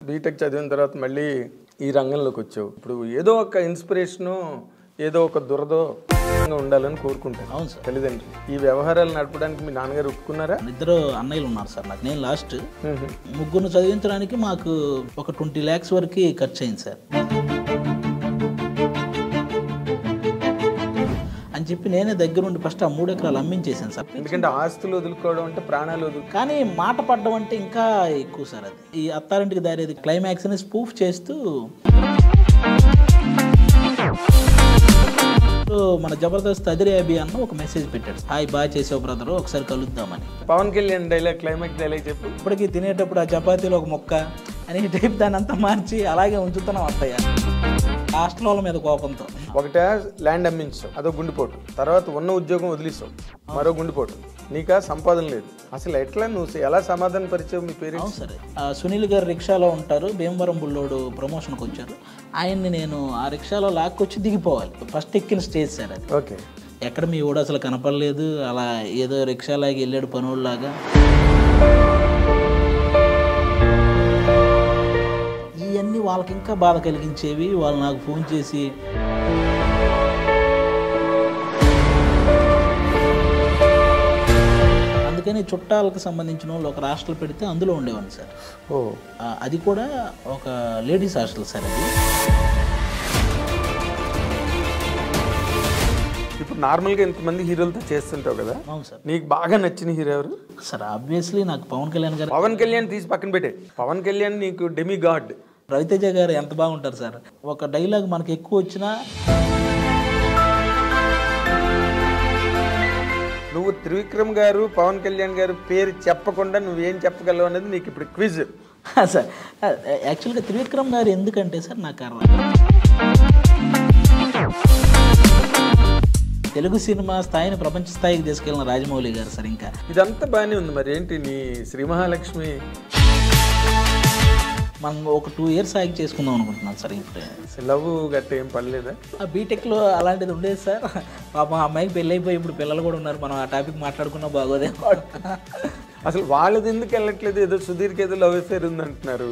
BTech చదివిన తర్వాత మళ్ళీ ఈ రంగంలోకి వచ్చావు. ఇప్పుడు ఏదో ఒక ఇన్స్పిరేషను, ఏదో ఒక దురదో ఉండాలని కోరుకుంటాను. అవును సార్. తల్లిదండ్రులు ఈ వ్యవహారాలు నడపడానికి మీ నాన్నగారు ఒప్పుకున్నారా? ఇద్దరు అన్నయ్యలు ఉన్నారు సార్ నాకు. నేను లాస్ట్. ముగ్గురు చదివించడానికి మాకు ఒక 20 lakhs వరకు ఖర్చు అయింది సార్. అని చెప్పి నేనే దగ్గరుండి ఫస్ట్ ఆ 3 ఎకరాలు అమ్మించేసాను సార్. ఎందుకంటే ఆస్తులు వదులుకోవడం అంటే ప్రాణాలు కానీ మాట పడ్డం అంటే ఇంకా ఎక్కువ సార్. అది ఈ అత్తారింటికి దారేది క్లైమాక్స్ ని స్పూఫ్ చేస్తూ మన జబర్దస్త్ అదిరే అభి అన్న ఒక మెసేజ్ పెట్టాడు. హాయ్ బాగా చేసావు బ్రదర్, ఒకసారి కలుద్దామని. Pawan Kalyan dialogue, climax dialogue చెప్పు. ఇప్పటికీ తినేటప్పుడు ఆ చపాతీలో ఒక మొక్క అని టైప్ దాన్ని అంతా మార్చి అలాగే ఉంచుతున్నాం అత్తయ్య హాస్టల్ వాళ్ళ మీద కోపంతో. ఒకటే ల్యాండ్ అమ్మించావు, అదో గుండెపోటు. తర్వాత ఉన్న ఉద్యోగం వదిలేసావు, మరో గుండెపోటు. నీకా సంపాదన లేదు. అసలు ఎట్లా నువ్వు ఎలా సమాధాన పరిచావు మీ పేరెంట్స్? సరే, సునీల్ గారు రిక్షాలో ఉంటారు, భీమవరం బుల్లోడు ప్రమోషన్కి వచ్చారు. ఆయన్ని నేను ఆ రిక్షాలో లాక్కొచ్చి దిగిపోవాలి. ఫస్ట్ ఎక్కిన స్టేజ్ సార్ అది. ఓకే. ఎక్కడ మీ ఊడు అసలు కనపడలేదు, అలా ఏదో రిక్షాలాగా వెళ్ళాడు పనుల్లాగా. ఇవన్నీ వాళ్ళకి ఇంకా బాధ కలిగించేవి. వాళ్ళు నాకు ఫోన్ చేసి అందుకని చుట్టాలకు సంబంధించిన వాళ్ళు ఒక హాస్టల్ పెడితే అందులో ఉండేవాడిని సార్. అది కూడా ఒక లేడీస్ హాస్టల్ సార్ అది. ఇప్పుడు నార్మల్గా ఇంతమంది హీరోలతో చేస్తుంటావు కదా. అవును సార్. నీకు బాగా నచ్చిన హీరో ఎవరు? సార్ ఆబ్వియస్లీ నాకు పవన్ కళ్యాణ్ గారు. పవన్ కళ్యాణ్ తీసి పక్కన పెట్టే. పవన్ కళ్యాణ్ నీకు డెమి గాడ్. రవితేజ గారు ఎంత బాగుంటారు సార్. ఒక డైలాగ్ మనకి ఎక్కువ వచ్చినా నువ్వు త్రివిక్రమ్ గారు, పవన్ కళ్యాణ్ గారు పేరు చెప్పకుండా నువ్వేం చెప్పగలవు అనేది నీకు ఇప్పుడు క్విజ్ సార్. యాక్చువల్గా త్రివిక్రమ్ గారు ఎందుకంటే సార్ నాకు తెలుగు సినిమా స్థాయిని ప్రపంచ స్థాయికి తీసుకెళ్ళిన రాజమౌళి గారు సార్. ఇంకా ఇదంతా బాగానే ఉంది. మరి ఏంటి నీ శ్రీ మహాలక్ష్మి మనం ఒక 2 years ఆగి చేసుకుందాం అనుకుంటున్నాం సార్. ఇప్పుడు లవ్ గట్ట ఏం పడలేదా? ఆ బీటెక్లో అలాంటిది ఉండేది సార్. పాపం అమ్మాయికి పెళ్ళి అయిపోయి ఇప్పుడు పిల్లలు కూడా ఉన్నారు. మనం ఆ టాపిక్ మాట్లాడుకున్నా బాగోదే. అసలు వాళ్ళది ఎందుకు వెళ్ళట్లేదు? ఏదో సుధీర్కి ఏదో లవ్ అఫేర్ ఉంది అంటున్నారు.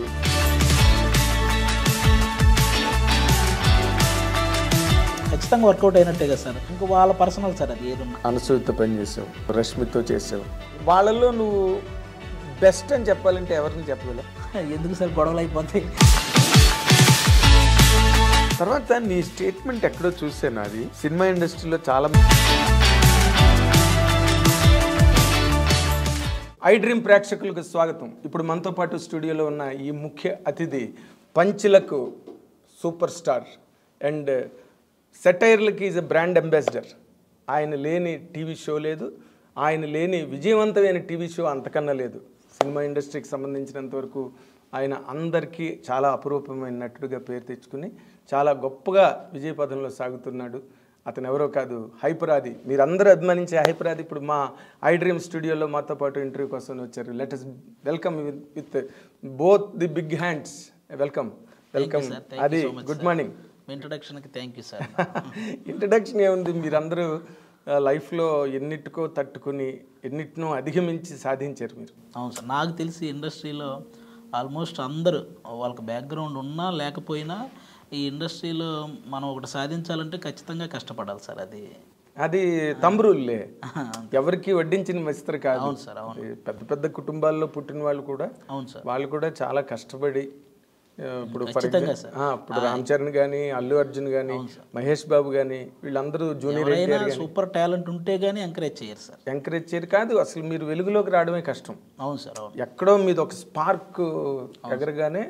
ఖచ్చితంగా వర్కౌట్ అయినట్టే కదా సార్. ఇంకా వాళ్ళ పర్సనల్ సార్ అది. ఏదన్నా అనసూయతో పని చేసావు, రష్మితో చేసావు. వాళ్ళల్లో నువ్వు బెస్ట్ అని చెప్పాలంటే ఎవరిని చెప్పగలవు? ఎందుకు సార్ గొడవలు అయిపోతాయి. తర్వాత నీ స్టేట్మెంట్ ఎక్కడో చూసాను. అది సినిమా ఇండస్ట్రీలో చాలా ఐ డ్రీమ్ ప్రేక్షకులకు స్వాగతం. ఇప్పుడు మనతో పాటు స్టూడియోలో ఉన్న ఈ ముఖ్య అతిథి పంచులకు సూపర్ స్టార్ అండ్ సెటైర్లకి ఈజ్ ఎ బ్రాండ్ అంబాసిడర్. ఆయన లేని టీవీ షో లేదు, ఆయన లేని విజయవంతమైన టీవీ షో అంతకన్నా లేదు. సినిమా ఇండస్ట్రీకి సంబంధించినంత వరకు ఆయన అందరికీ చాలా అపురూపమైన నటుడిగా పేరు తెచ్చుకుని చాలా గొప్పగా విజయపథంలో సాగుతున్నాడు. అతను ఎవరో కాదు, హైపరాది. మీరందరూ అభిమానించే హైపరాది ఇప్పుడు మా ఐ డ్రీమ్ స్టూడియోలో మాతో పాటు ఇంటర్వ్యూ కోసం వచ్చారు. Let us welcome with both the big hands. Welcome. Welcome. అది గుడ్ మార్నింగ్. ఇంట్రొడక్షన్కి థ్యాంక్ యూ సార్. ఇంట్రొడక్షన్ ఏముంది, మీరందరూ లైఫ్లో ఎన్నిటికో తట్టుకుని ఎన్నిటినో అధిగమించి సాధించారు మీరు. అవును సార్. నాకు తెలిసి ఇండస్ట్రీలో ఆల్మోస్ట్ అందరూ వాళ్ళకి బ్యాక్గ్రౌండ్ ఉన్నా లేకపోయినా ఈ ఇండస్ట్రీలో మనం ఒకటి సాధించాలంటే ఖచ్చితంగా కష్టపడాలి సార్. అది తంబ్రుల్లే, ఎవరికి వడ్డించిన విస్తర కాదు. అవును సార్. అవును. పెద్ద పెద్ద కుటుంబాల్లో పుట్టిన వాళ్ళు కూడా, అవును సార్, వాళ్ళు కూడా చాలా కష్టపడి ఇప్పుడు ఇప్పుడు రామ్ చరణ్ కానీ, అల్లు అర్జున్ కానీ, మహేష్ బాబు కానీ వీళ్ళందరూ జూనియర్ ఎన్టీఆర్ సూపర్ టాలెంట్ ఉంటే గానీ ఎంకరేజ్ చేయరు సార్. ఎంకరేజ్ చేయరు కాదు, అసలు మీరు వెలుగులోకి రావడమే కష్టం. అవును సార్. అవును. ఎక్కడో మీద ఒక స్పార్క్ ఎగరగానే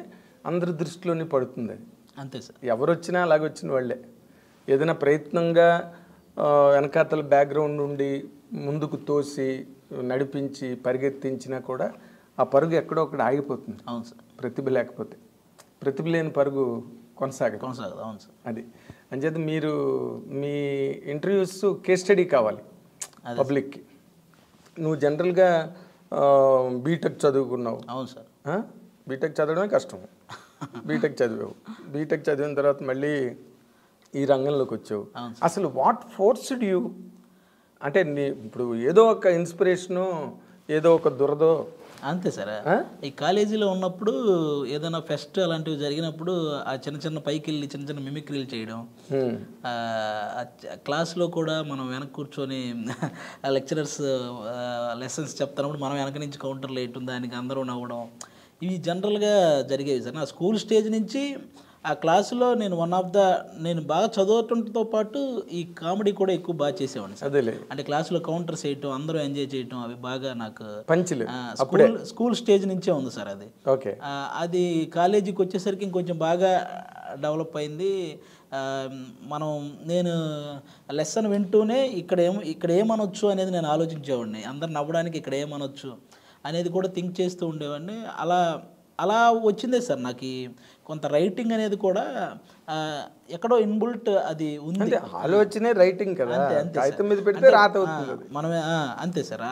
అందరి దృష్టిలోనే పడుతుంది. అది అంతే సార్. ఎవరు వచ్చినా అలాగొచ్చిన వాళ్ళే. ఏదైనా ప్రయత్నంగా వెనకాతల బ్యాక్గ్రౌండ్ నుండి ముందుకు తోసి నడిపించి పరిగెత్తించినా కూడా ఆ పరుగు ఎక్కడో ఒకటి ఆగిపోతుంది. అవును సార్. ప్రతిభ లేకపోతే. ప్రతిభ లేని పరుగు కొనసాగదు. అవును సార్. అది అంచేత మీరు మీ ఇంటర్వ్యూస్ కేస్ స్టడీ కావాలి పబ్లిక్కి. నువ్వు జనరల్గా బీటెక్ చదువుకున్నావు. అవును సార్. బీటెక్ చదవడమే కష్టం. బీటెక్ చదివావు. బీటెక్ చదివిన తర్వాత మళ్ళీ ఈ రంగంలోకి వచ్చావు. అసలు వాట్ ఫోర్స్డ్ యూ? అంటే ఇప్పుడు ఏదో ఒక ఇన్స్పిరేషను, ఏదో ఒక దురదో అంతే సార్. ఈ కాలేజీలో ఉన్నప్పుడు ఏదైనా ఫెస్ట్ అలాంటివి జరిగినప్పుడు ఆ చిన్న చిన్న పైకి వెళ్ళి చిన్న చిన్న మిమిక్రీలు చేయడం, క్లాస్లో కూడా మనం వెనక కూర్చొని లెక్చరర్స్ లెసన్స్ చెప్తున్నప్పుడు మనం వెనక నుంచి కౌంటర్లు వేయటం, దానికి అందరూ నవ్వడం, ఇవి జనరల్గా జరిగేవి సార్. నా స్కూల్ స్టేజ్ నుంచి ఆ క్లాసులో నేను బాగా చదవటంతో పాటు ఈ కామెడీ కూడా ఎక్కువ బాగా చేసేవాడిని సార్. అంటే క్లాసులో కౌంటర్స్ వేయటం, అందరూ ఎంజాయ్ చేయటం, అవి బాగా నాకు స్కూల్ స్టేజ్ నుంచే ఉంది సార్ అది. అది కాలేజీకి వచ్చేసరికి ఇంకొంచెం బాగా డెవలప్ అయింది. నేను లెసన్ వింటూనే ఇక్కడ ఏమనొచ్చు అనేది నేను ఆలోచించేవాడిని. అందరు నవ్వడానికి ఇక్కడ ఏమనొచ్చు అనేది కూడా థింక్ చేస్తూ ఉండేవాడిని. అలా వచ్చిందే సార్ నాకు కొంత రైటింగ్ అనేది కూడా ఎక్కడో ఇన్బుల్ట్ అది ఉంది. ఆలోచనే రైటింగ్ కదా, కాగితం మీద పెడితే రాత అవుతుంది. మనమే అంతే సార్.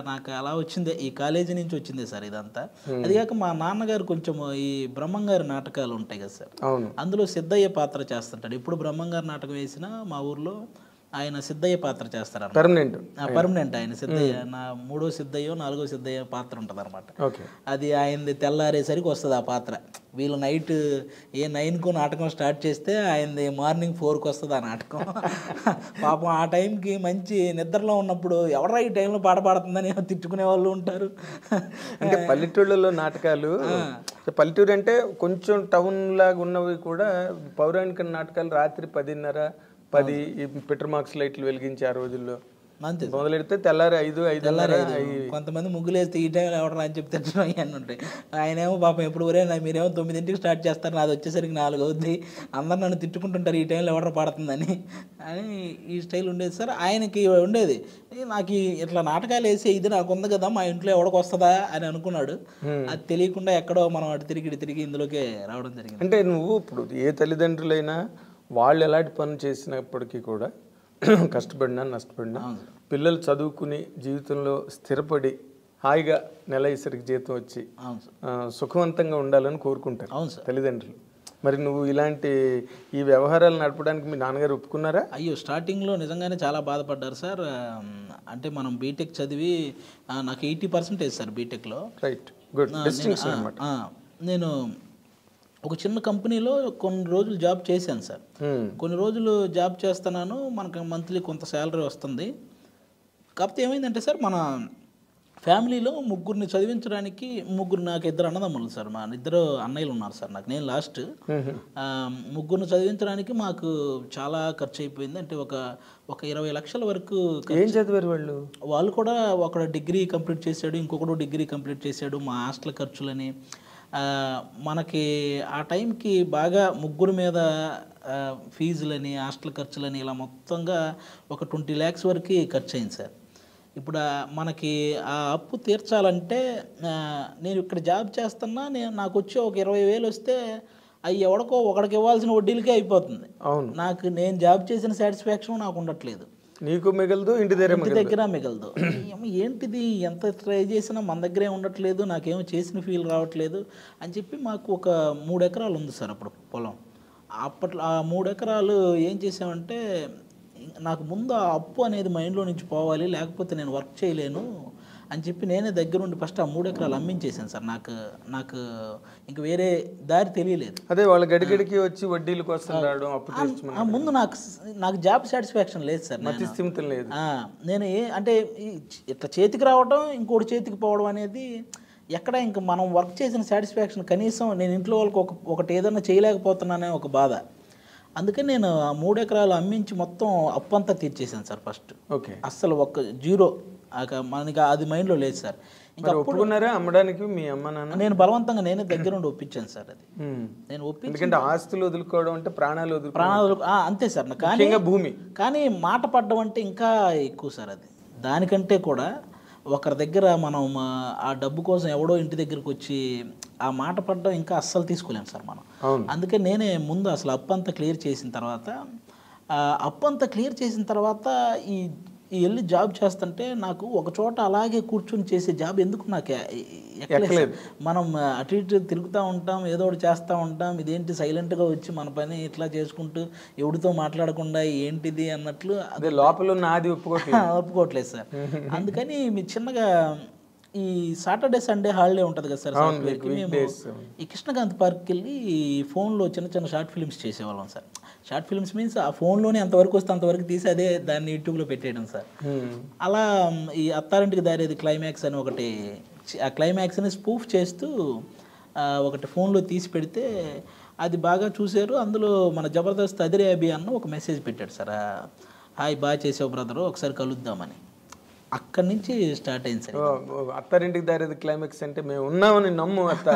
నాకు అలా వచ్చిందే, ఈ కాలేజీ నుంచి వచ్చిందే సార్ ఇదంతా. అది కాక మా నాన్నగారు కొంచెం ఈ బ్రహ్మంగారి నాటకాలు ఉంటాయి కదా సార్, అందులో సిద్ధయ్య పాత్ర చేస్తుంటాడు. ఇప్పుడు బ్రహ్మంగారి నాటకం వేసినా మా ఊర్లో ఆయన సిద్ధయ్య పాత్ర చేస్తారు. పర్మనెంట్ ఆయన సిద్ధయ్య, నా 3వ సిద్ధయ్యో 4వ సిద్ధయ్య పాత్ర ఉంటుంది అనమాట. అది ఆయనది తెల్లారేసరికి వస్తుంది ఆ పాత్ర. వీళ్ళు నైట్ 9కు నాటకం స్టార్ట్ చేస్తే ఆయనది మార్నింగ్ 4కు వస్తుంది ఆ నాటకం. పాపం ఆ టైంకి మంచి నిద్రలో ఉన్నప్పుడు ఎవరా ఈ టైంలో పాట పాడుతుందని తిట్టుకునే వాళ్ళు ఉంటారు. అంటే పల్లెటూళ్ళలో నాటకాలు, పల్లెటూరు అంటే కొంచెం టౌన్ లాగా ఉన్నవి కూడా పౌరాణిక నాటకాలు రాత్రి 10:30, 10 ఈ పెట్రోల్ మార్క్స్ లైట్లు వెలిగించి ఆ రోజుల్లో అంతే మొదలెడితే తెల్లారి 5. కొంతమంది ముగ్గులు వేస్తే ఈ టైంలో ఎవడరా అని చెప్తే అన్నీ ఉంటాయి. ఆయనేమో పాపం ఎప్పుడు మీరేమో 9ంటికి స్టార్ట్ చేస్తారు, నాది వచ్చేసరికి 4 అవుద్ది, అందరు నన్ను తిట్టుకుంటుంటారు ఈ టైంలో ఎవడరా పాడుతుందని అని ఈ స్టైల్ ఉండేది సార్. ఆయనకి ఉండేది, నాకు ఇట్లా నాటకాలు వేసి ఇది నాకు ఉంది కదా, మా ఇంట్లో ఎవడికి వస్తుందా అని అనుకున్నాడు. అది తెలియకుండా ఎక్కడో మనం అటు తిరిగి ఇందులోకే రావడం జరిగింది. అంటే నువ్వు ఇప్పుడు ఏ తల్లిదండ్రులైనా వాళ్ళు ఎలాంటి పనులు చేసినప్పటికీ కూడా కష్టపడినా నష్టపడినా పిల్లలు చదువుకుని జీవితంలో స్థిరపడి హాయిగా నెలసరికి జీతం వచ్చి సుఖవంతంగా ఉండాలని కోరుకుంటారు తల్లిదండ్రులు. మరి నువ్వు ఇలాంటి ఈ వ్యవహారాలు నడపడానికి మీ నాన్నగారు ఒప్పుకున్నారా? అయ్యో, స్టార్టింగ్లో నిజంగానే చాలా బాధపడ్డారు సార్. అంటే మనం బీటెక్ చదివి నాకు 80% సార్ బీటెక్లో. రైట్, గుడ్ డిస్టింక్షన్ అన్నమాట. నేను ఒక చిన్న కంపెనీలో కొన్ని రోజులు జాబ్ చేశాను సార్. కొన్ని రోజులు జాబ్ చేస్తున్నాను, మనకు మంత్లీ కొంత శాలరీ వస్తుంది. కాకపోతే ఏమైందంటే సార్, మన ఫ్యామిలీలో ముగ్గురిని చదివించడానికి నాకు 2 అన్నదమ్ములు సార్, మా 2 అన్నయ్యలు ఉన్నారు సార్ నాకు, నేను లాస్ట్. ముగ్గురిని చదివించడానికి మాకు చాలా ఖర్చు అయిపోయింది. అంటే ఒక 20 లక్షల వరకు. ఏం చదివారు వాళ్ళు? వాళ్ళు కూడా ఒకడు డిగ్రీ కంప్లీట్ చేశాడు, ఇంకొకడు డిగ్రీ కంప్లీట్ చేశాడు. మా హాస్టల్ ఖర్చులని మనకి ఆ టైంకి బాగా ముగ్గురు మీద ఫీజులని, హాస్టల్ ఖర్చులని ఇలా మొత్తంగా ఒక 20 lakhs వరకు ఖర్చు అయింది సార్. ఇప్పుడు మనకి ఆ అప్పు తీర్చాలంటే నేను ఇక్కడ జాబ్ చేస్తున్నా, నాకు వచ్చి ఒక 20,000 వస్తే అవి ఎవడికో ఒకడికి ఇవ్వాల్సిన వడ్డీలకే అయిపోతుంది. నేను జాబ్ చేసిన సాటిస్ఫాక్షన్ నాకు ఉండట్లేదు. నీకు మిగలదు, ఇంటి దగ్గర మిగలదు. ఏంటిది, ఎంత ట్రై చేసినా మన దగ్గరే ఉండట్లేదు, నాకేమో చేసిన ఫీల్ రావట్లేదు అని చెప్పి మాకు ఒక 3 ఎకరాలు ఉంది సార్ అప్పుడు పొలం. అప్పట్లో ఆ 3 ఎకరాలు ఏం చేసామంటే, నాకు ముందు ఆ అప్పు అనేది మైండ్లో నుంచి పోవాలి, లేకపోతే నేను వర్క్ చేయలేను అని చెప్పి నేనే దగ్గరుండి ఫస్ట్ ఆ 3 ఎకరాలు అమ్మించేసాను సార్. నాకు ఇంక వేరే దారి తెలియలేదు. అదే వాళ్ళ గడిగడికి వచ్చి వడ్డీల కోసం రావడం, అప్పు ముందు నాకు జాబ్ సాటిస్ఫాక్షన్ లేదు సార్, లేదు. నేను అంటే ఇట్లా చేతికి రావడం ఇంకోటి చేతికి పోవడం అనేది ఎక్కడ ఇంక మనం వర్క్ చేసిన సాటిస్ఫాక్షన్ కనీసం నేను ఇంట్లో వాళ్ళకి ఒకటి ఏదైనా చేయలేకపోతున్నానే ఒక బాధ. అందుకని నేను ఆ 3 ఎకరాలు అమ్మించి మొత్తం అప్పంతా తీర్చేసాను సార్ ఫస్ట్. అస్సలు జీరో, మనకి అది మైండ్లో లేదు సార్. ఇంకా ఒప్పుకున్నారా అమ్మడానికి మీ అమ్మ నాన్న? నేను బలవంతంగా నేనే దగ్గరుండి ఒప్పించాను సార్. అది నేను ఎందుకంటే ఆస్తులు వదులుకోవడం అంటే ప్రాణాలు అంతే సార్. కానీ భూమి, కానీ మాట పడ్డం అంటే ఇంకా ఎక్కువ సార్. అది దానికంటే కూడా ఒకరి దగ్గర మనం ఆ డబ్బు కోసం ఎవడో ఇంటి దగ్గరికి వచ్చి ఆ మాట పడ్డం ఇంకా అస్సలు తీసుకోలేము సార్ మనం. అందుకే నేనే ముందు అసలు అప్పంతా క్లియర్ చేసిన తర్వాత ఈ వెళ్ళి జాబ్ చేస్తుంటే నాకు ఒక చోట అలాగే కూర్చొని చేసే జాబ్ ఎందుకు నాకు ఎక్కలేదు. మనం అటు ఇటు తిరుగుతూ ఉంటాం, ఏదో ఒకటి చేస్తూ ఉంటాం, ఇదేంటి సైలెంట్గా వచ్చి మన పని ఇట్లా చేసుకుంటూ ఎవరితో మాట్లాడకుండా ఏంటిది అన్నట్లు లోపల నాది ఒప్పుకోవట్లేదు సార్. అందుకని మీ చిన్నగా ఈ సాటర్డే సండే హాలిడే ఉంటుంది కదా సార్ సాఫ్ట్వేర్కి, మేము ఈ కృష్ణకాంత్ పార్క్కి వెళ్ళి ఫోన్లో చిన్న చిన్న షార్ట్ ఫిల్మ్స్ చేసేవాళ్ళం సార్. షార్ట్ ఫిల్మ్స్ మీన్స్ ఆ ఫోన్లోనే ఎంతవరకు వస్తే అంతవరకు తీసి అదే దాన్ని యూట్యూబ్లో పెట్టేయడం సార్. అలా ఈ అత్తారింటికి దారేది క్లైమాక్స్ అని ఒకటి, ఆ క్లైమాక్స్ని స్పూఫ్ చేస్తూ ఒకటి ఫోన్లో తీసి పెడితే అది బాగా చూశారు. అందులో మన జబర్దస్త్ అదిరే అభి అన్న ఒక మెసేజ్ పెట్టాడు సార్, హాయ్ బాగా చేసావు బ్రదరు, ఒకసారి కలుద్దామని. అక్కడి నుంచి స్టార్ట్ అయింది సార్. అత్తారింటికి దారేది క్లైమాక్స్ అంటే మేము ఉన్నామని నమ్ము అత్త,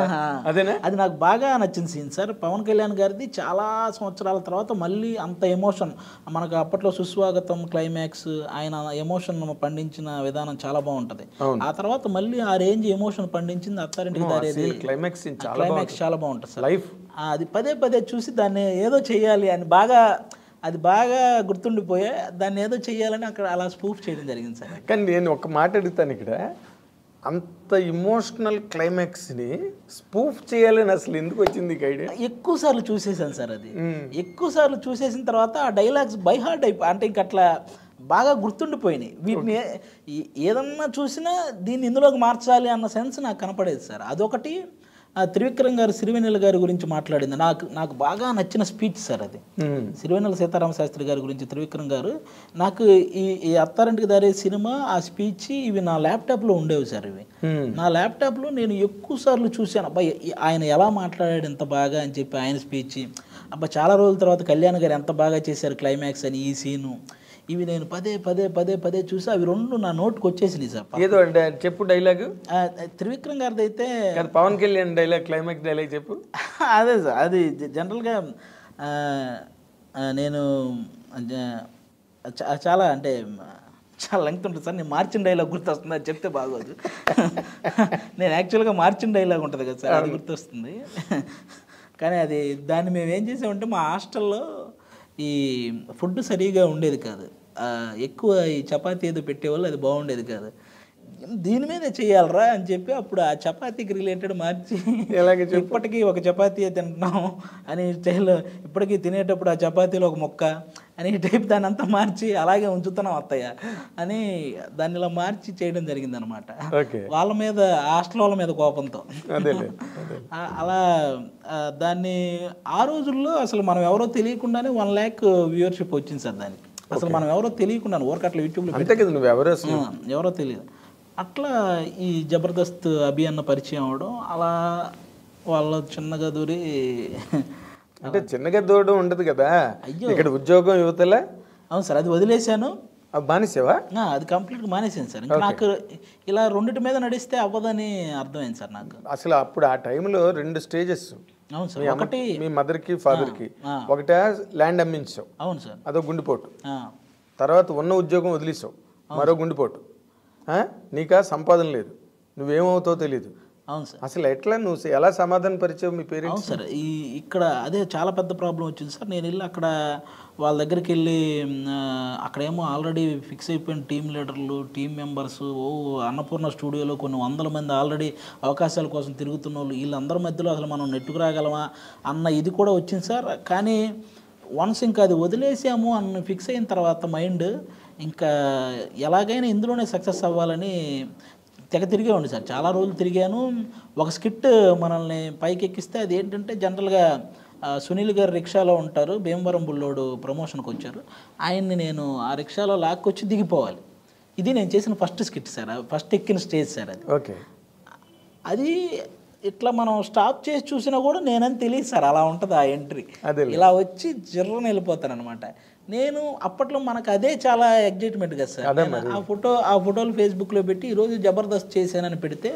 అదేనా? అది నాకు బాగా నచ్చిన సీన్ సార్. పవన్ కళ్యాణ్ గారిది చాలా సంవత్సరాల తర్వాత మళ్ళీ అంత ఎమోషన్, మనకు అప్పట్లో సుస్వాగతం క్లైమాక్స్, ఆయన ఎమోషన్ పండించిన విధానం చాలా బాగుంటది. ఆ తర్వాత మళ్ళీ ఆ range emotion పండించింది Attarintiki Daredi climax. చాలా బాగుంటుంది సార్. లైఫ్ అది పదే పదే చూసి దాన్ని ఏదో చెయ్యాలి అని అది బాగా గుర్తుండిపోయే, దాన్ని ఏదో చెయ్యాలని అక్కడ అలా స్పూఫ్ చేయడం జరిగింది సార్. కానీ నేను ఒక మాట అడుగుతాను ఇక్కడ, అంత ఇమోషనల్ క్లైమాక్స్ని స్పూఫ్ చేయాలని అసలు ఎందుకు వచ్చింది ఐడియా? ఎక్కువ సార్లు చూసేసాను సార్. అది ఎక్కువ సార్లు చూసేసిన తర్వాత ఆ డైలాగ్స్ బై హార్ట్ అంటే ఇంక అట్లా బాగా గుర్తుండిపోయినాయి. వీటిని ఏదన్నా చూసినా దీన్ని ఇందులోకి మార్చాలి అన్న సెన్స్ నాకు కనపడేది సార్. అదొకటి. త్రివిక్రమ్ గారు సిరివెన్నెల గారి గురించి మాట్లాడింది నాకు బాగా నచ్చిన స్పీచ్ సార్. అది సిరివెన్నెల సీతారామ శాస్త్రి గారి గురించి త్రివిక్రమ్ గారు, నాకు ఈ అత్తారింటికి దారే సినిమా ఆ స్పీచ్ ఇవి నా ల్యాప్టాప్లో ఉండేవి సార్. ఇవి నా ల్యాప్టాప్లో నేను ఎక్కువ సార్లు చూశాను. అబ్బాయి ఆయన ఎలా మాట్లాడాడు ఎంత బాగా అని చెప్పి ఆయన స్పీచ్. అబ్బా చాలా రోజుల తర్వాత కళ్యాణ్ గారు ఎంత బాగా చేశారు క్లైమాక్స్ అని ఈ సీను. ఇవి నేను పదే పదే పదే పదే చూసి అవి రెండు నా నోట్కి వచ్చేసినాయి సార్. ఏదో చెప్పు డైలాగ్. త్రివిక్రమ్ గారిది అయితే Pawan Kalyan dialogue, climax dialogue చెప్పు. అదే సార్, అది జనరల్గా నేను చాలా అంటే చాలా లెంగ్త్ ఉంటుంది సార్. నేను మార్చిన డైలాగ్ గుర్తొస్తుంది, అది చెప్తే బాగోదు. నేను యాక్చువల్గా మార్చిన డైలాగ్ ఉంటుంది కదా సార్, అది గుర్తొస్తుంది. కానీ అది దాన్ని మేము ఏం చేసామంటే మా హాస్టల్లో ఈ ఫుడ్ సరిగా ఉండేది కాదు. ఎక్కువ ఈ చపాతీ ఏదో పెట్టేవాళ్ళు, అది బాగుండేది కాదు. దీని మీదే చేయాలరా అని చెప్పి అప్పుడు ఆ చపాతీకి రిలేటెడ్ మార్చి, ఇప్పటికీ ఒక చపాతీ తింటున్నాం అని స్టైల్లో, ఇప్పటికీ తినేటప్పుడు ఆ చపాతీలో ఒక ముక్క అని టైప్ దాన్ని అంతా మార్చి అలాగే ఉంచుతున్నాం అత్తయ్య అని దాన్ని ఇలా మార్చి చేయడం జరిగిందనమాట. వాళ్ళ మీద, హాస్టల్ వాళ్ళ మీద కోపంతో. అలా దాన్ని ఆ రోజుల్లో అసలు మనం ఎవరో తెలియకుండానే 1 lakh వ్యూవర్షిప్ వచ్చింది సార్ దానికి. అసలు మనం ఎవరో తెలియకుండా ఊరకట్ల యూట్యూబ్లో ఎవరో తెలియదు. అట్లా ఈ జబర్దస్త్ అభి అన్న పరిచయం అవడం, అలా వాళ్ళ చిన్నగా దూరి, అంటే చిన్నగా దూరడం ఉండదు కదా ఇక్కడ ఉద్యోగం యువతలే. అవును సార్, అది వదిలేశాను. మానేసావా? అది కంప్లీట్గా మానేసాను సార్. ఇంకా నాకు ఇలా రెండింటి మీద నడిస్తే అవ్వదని అర్థమైంది సార్ నాకు. అసలు అప్పుడు ఆ టైంలో 2 స్టేజెస్. అవును సార్. ఒకటి మీ మదర్కి ఫాదర్కి, ఒకటే ల్యాండ్ అమ్మించావు. అవును సార్. అదో గుండెపోటు. తర్వాత ఉన్న ఉద్యోగం వదిలేసావు, మరో గుండెపోటు. నీకా సంపాదన లేదు, నువ్వేమవుతావో తెలీదు. అవును సార్. అసలు ఎట్లా నువ్వు ఎలా సమాధాన పరిచయం మీ పేరెంట్స్? అవును సార్, ఇక్కడ అదే చాలా పెద్ద ప్రాబ్లం వచ్చింది సార్. నేను వెళ్ళి అక్కడ వాళ్ళ దగ్గరికి వెళ్ళి అక్కడేమో ఆల్రెడీ ఫిక్స్ అయిపోయిన టీం లీడర్లు, టీం మెంబర్స్, అన్నపూర్ణ స్టూడియోలో కొన్ని 100 మంది ఆల్రెడీ అవకాశాల కోసం తిరుగుతున్న వాళ్ళు, వీళ్ళందరి మధ్యలో అసలు మనం నెట్టుకు రాగలమా అన్న ఇది కూడా వచ్చింది సార్. కానీ వన్స్ ఇంకా అది వదిలేసాము అన్న ఫిక్స్ అయిన తర్వాత మైండ్ ఇంకా ఎలాగైనా ఇందులోనే సక్సెస్ అవ్వాలని తెగ తిరిగేవాడి సార్. చాలా రోజులు తిరిగాను. ఒక స్కిట్ మనల్ని పైకి ఎక్కిస్తే అది ఏంటంటే, జనరల్గా సునీల్ గారు రిక్షాలో ఉంటారు, భీమవరం బుల్లోడు ప్రమోషన్కి వచ్చారు, ఆయన్ని నేను ఆ రిక్షాలో లాక్కొచ్చి దిగిపోవాలి. ఇది నేను చేసిన ఫస్ట్ స్కిట్ సార్, ఫస్ట్ ఎక్కిన స్టేజ్ సార్ అది. ఓకే. అది ఇట్లా మనం స్టాప్ చేసి చూసినా కూడా నేనని తెలియదు సార్, అలా ఉంటుంది ఆ ఎంట్రీ. ఇలా వచ్చి జిర్రని వెళ్ళిపోతాను అనమాట. నేను అప్పట్లో మనకు అదే చాలా ఎగ్జైట్మెంట్ కదా సార్. ఆ ఫోటోలు ఫేస్బుక్లో పెట్టి ఈరోజు జబర్దస్త్ చేశానని పెడితే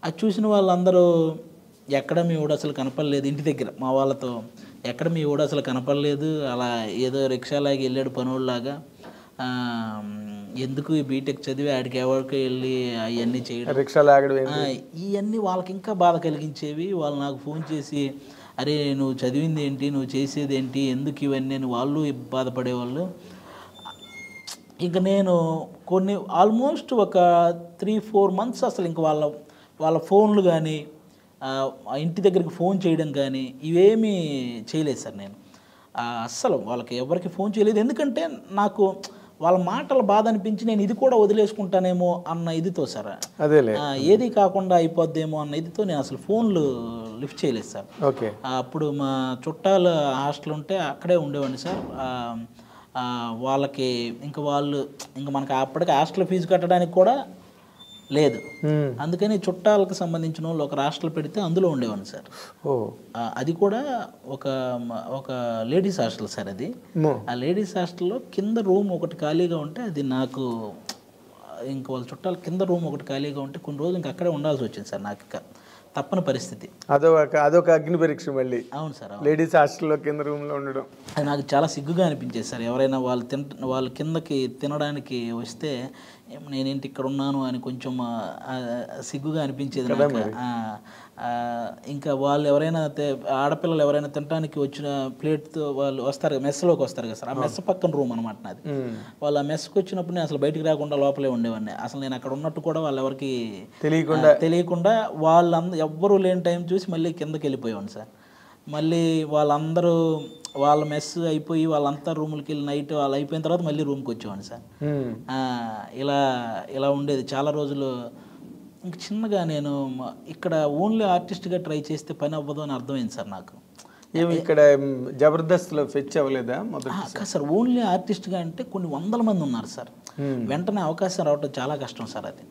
అది చూసిన వాళ్ళందరూ, ఎక్కడ మీ ఊడు అసలు కనపడలేదు, ఇంటి దగ్గర మా వాళ్ళతో, ఎక్కడ మీ ఊడు అసలు కనపడలేదు, అలా ఏదో రిక్షాలాగి వెళ్ళాడు పనుల్లాగా, ఎందుకు ఈ బీటెక్ చదివి ఆడికి ఎవరికి వెళ్ళి అవన్నీ చేయడం, ఇవన్నీ వాళ్ళకి ఇంకా బాధ కలిగించేవి. వాళ్ళు నాకు ఫోన్ చేసి, అరే నువ్వు చదివింది ఏంటి, నువ్వు చేసేది ఏంటి, ఎందుకు ఇవన్నీ అని వాళ్ళు బాధపడేవాళ్ళు. ఇంకా నేను కొన్ని ఆల్మోస్ట్ ఒక 3-4 months అసలు ఇంక వాళ్ళ ఫోన్లు కానీ, ఇంటి దగ్గరికి ఫోన్ చేయడం కానీ ఇవేమీ చేయలేదు సార్. నేను అస్సలు వాళ్ళకి ఎవరికి ఫోన్ చేయలేదు. ఎందుకంటే నాకు వాళ్ళ మాటలు బాధ అనిపించి నేను ఇది కూడా వదిలేసుకుంటానేమో అన్న ఇదితో సార్, అదేలే ఏది కాకుండా అయిపోద్దేమో అన్న ఇదితో నేను అసలు ఫోన్లు లిఫ్ట్ చేయలేదు సార్. ఓకే. అప్పుడు మా చుట్టాలు హాస్టల్ ఉంటే అక్కడే ఉండేవాడిని సార్. వాళ్ళకి ఇంకా వాళ్ళు ఇంకా మనకి అప్పటికి హాస్టల్ ఫీజు కట్టడానికి కూడా లేదు, అందుకని చుట్టాలకు సంబంధించిన వాళ్ళు ఒక హాస్టల్ పెడితే అందులో ఉండేవాడిని సార్. అది కూడా ఒక లేడీస్ హాస్టల్ సార్. అది ఆ లేడీస్ హాస్టల్లో కింద రూమ్ ఒకటి ఖాళీగా ఉంటే అది నాకు ఇంక వాళ్ళ చుట్టాలు కింద రూమ్ ఒకటి ఖాళీగా ఉంటే కొన్ని రోజులు ఇంక అక్కడే ఉండాల్సి వచ్చింది సార్. నాకు ఇక తప్పని పరిస్థితి. అదొక అగ్ని పరీక్ష మళ్ళీ. అవును సార్. లేడీస్ హాస్టల్లో కింద రూమ్లో ఉండడం అది నాకు చాలా సిగ్గుగా అనిపించేది సార్. ఎవరైనా వాళ్ళు కిందకి తినడానికి వస్తే నేనేంటి ఇక్కడ ఉన్నాను అని కొంచెం సిగ్గుగా అనిపించేది నాకు. ఇంకా వాళ్ళు ఎవరైనా ఆడపిల్లలు ఎవరైనా తినడానికి వచ్చిన ప్లేట్తో వాళ్ళు వస్తారు, మెస్లోకి వస్తారు కదా సార్. ఆ మెస్ పక్కన రూమ్ అనమాట నాది. వాళ్ళు ఆ మెస్కి వచ్చినప్పుడు నేను అసలు బయటికి రాకుండా లోపలే ఉండేవాడిని. అసలు నేను అక్కడ ఉన్నట్టు కూడా వాళ్ళు ఎవరికి తెలియకుండా వాళ్ళందరూ ఎవ్వరూ లేని టైం చూసి మళ్ళీ కిందకి వెళ్ళిపోయేవాడిని సార్. మళ్ళీ వాళ్ళందరూ వాళ్ళ మెస్ అయిపోయి వాళ్ళంతా రూములకి వెళ్ళి నైట్ వాళ్ళు అయిపోయిన తర్వాత మళ్ళీ రూమ్కి వచ్చేవాడిని సార్. ఇలా ఉండేది చాలా రోజులు. ఇంక చిన్నగా నేను ఇక్కడ ఓన్లీ ఆర్టిస్ట్గా ట్రై చేస్తే పని అవ్వదు అని అర్థమైంది సార్ నాకు. ఇక్కడ జబర్దస్త్లో ఫెచ్ అవ్వలేదా మొదటి సార్? ఓన్లీ ఆర్టిస్ట్గా అంటే కొన్ని వందల మంది ఉన్నారు సార్. వెంటనే అవకాశం రావటం చాలా కష్టం సార్. అది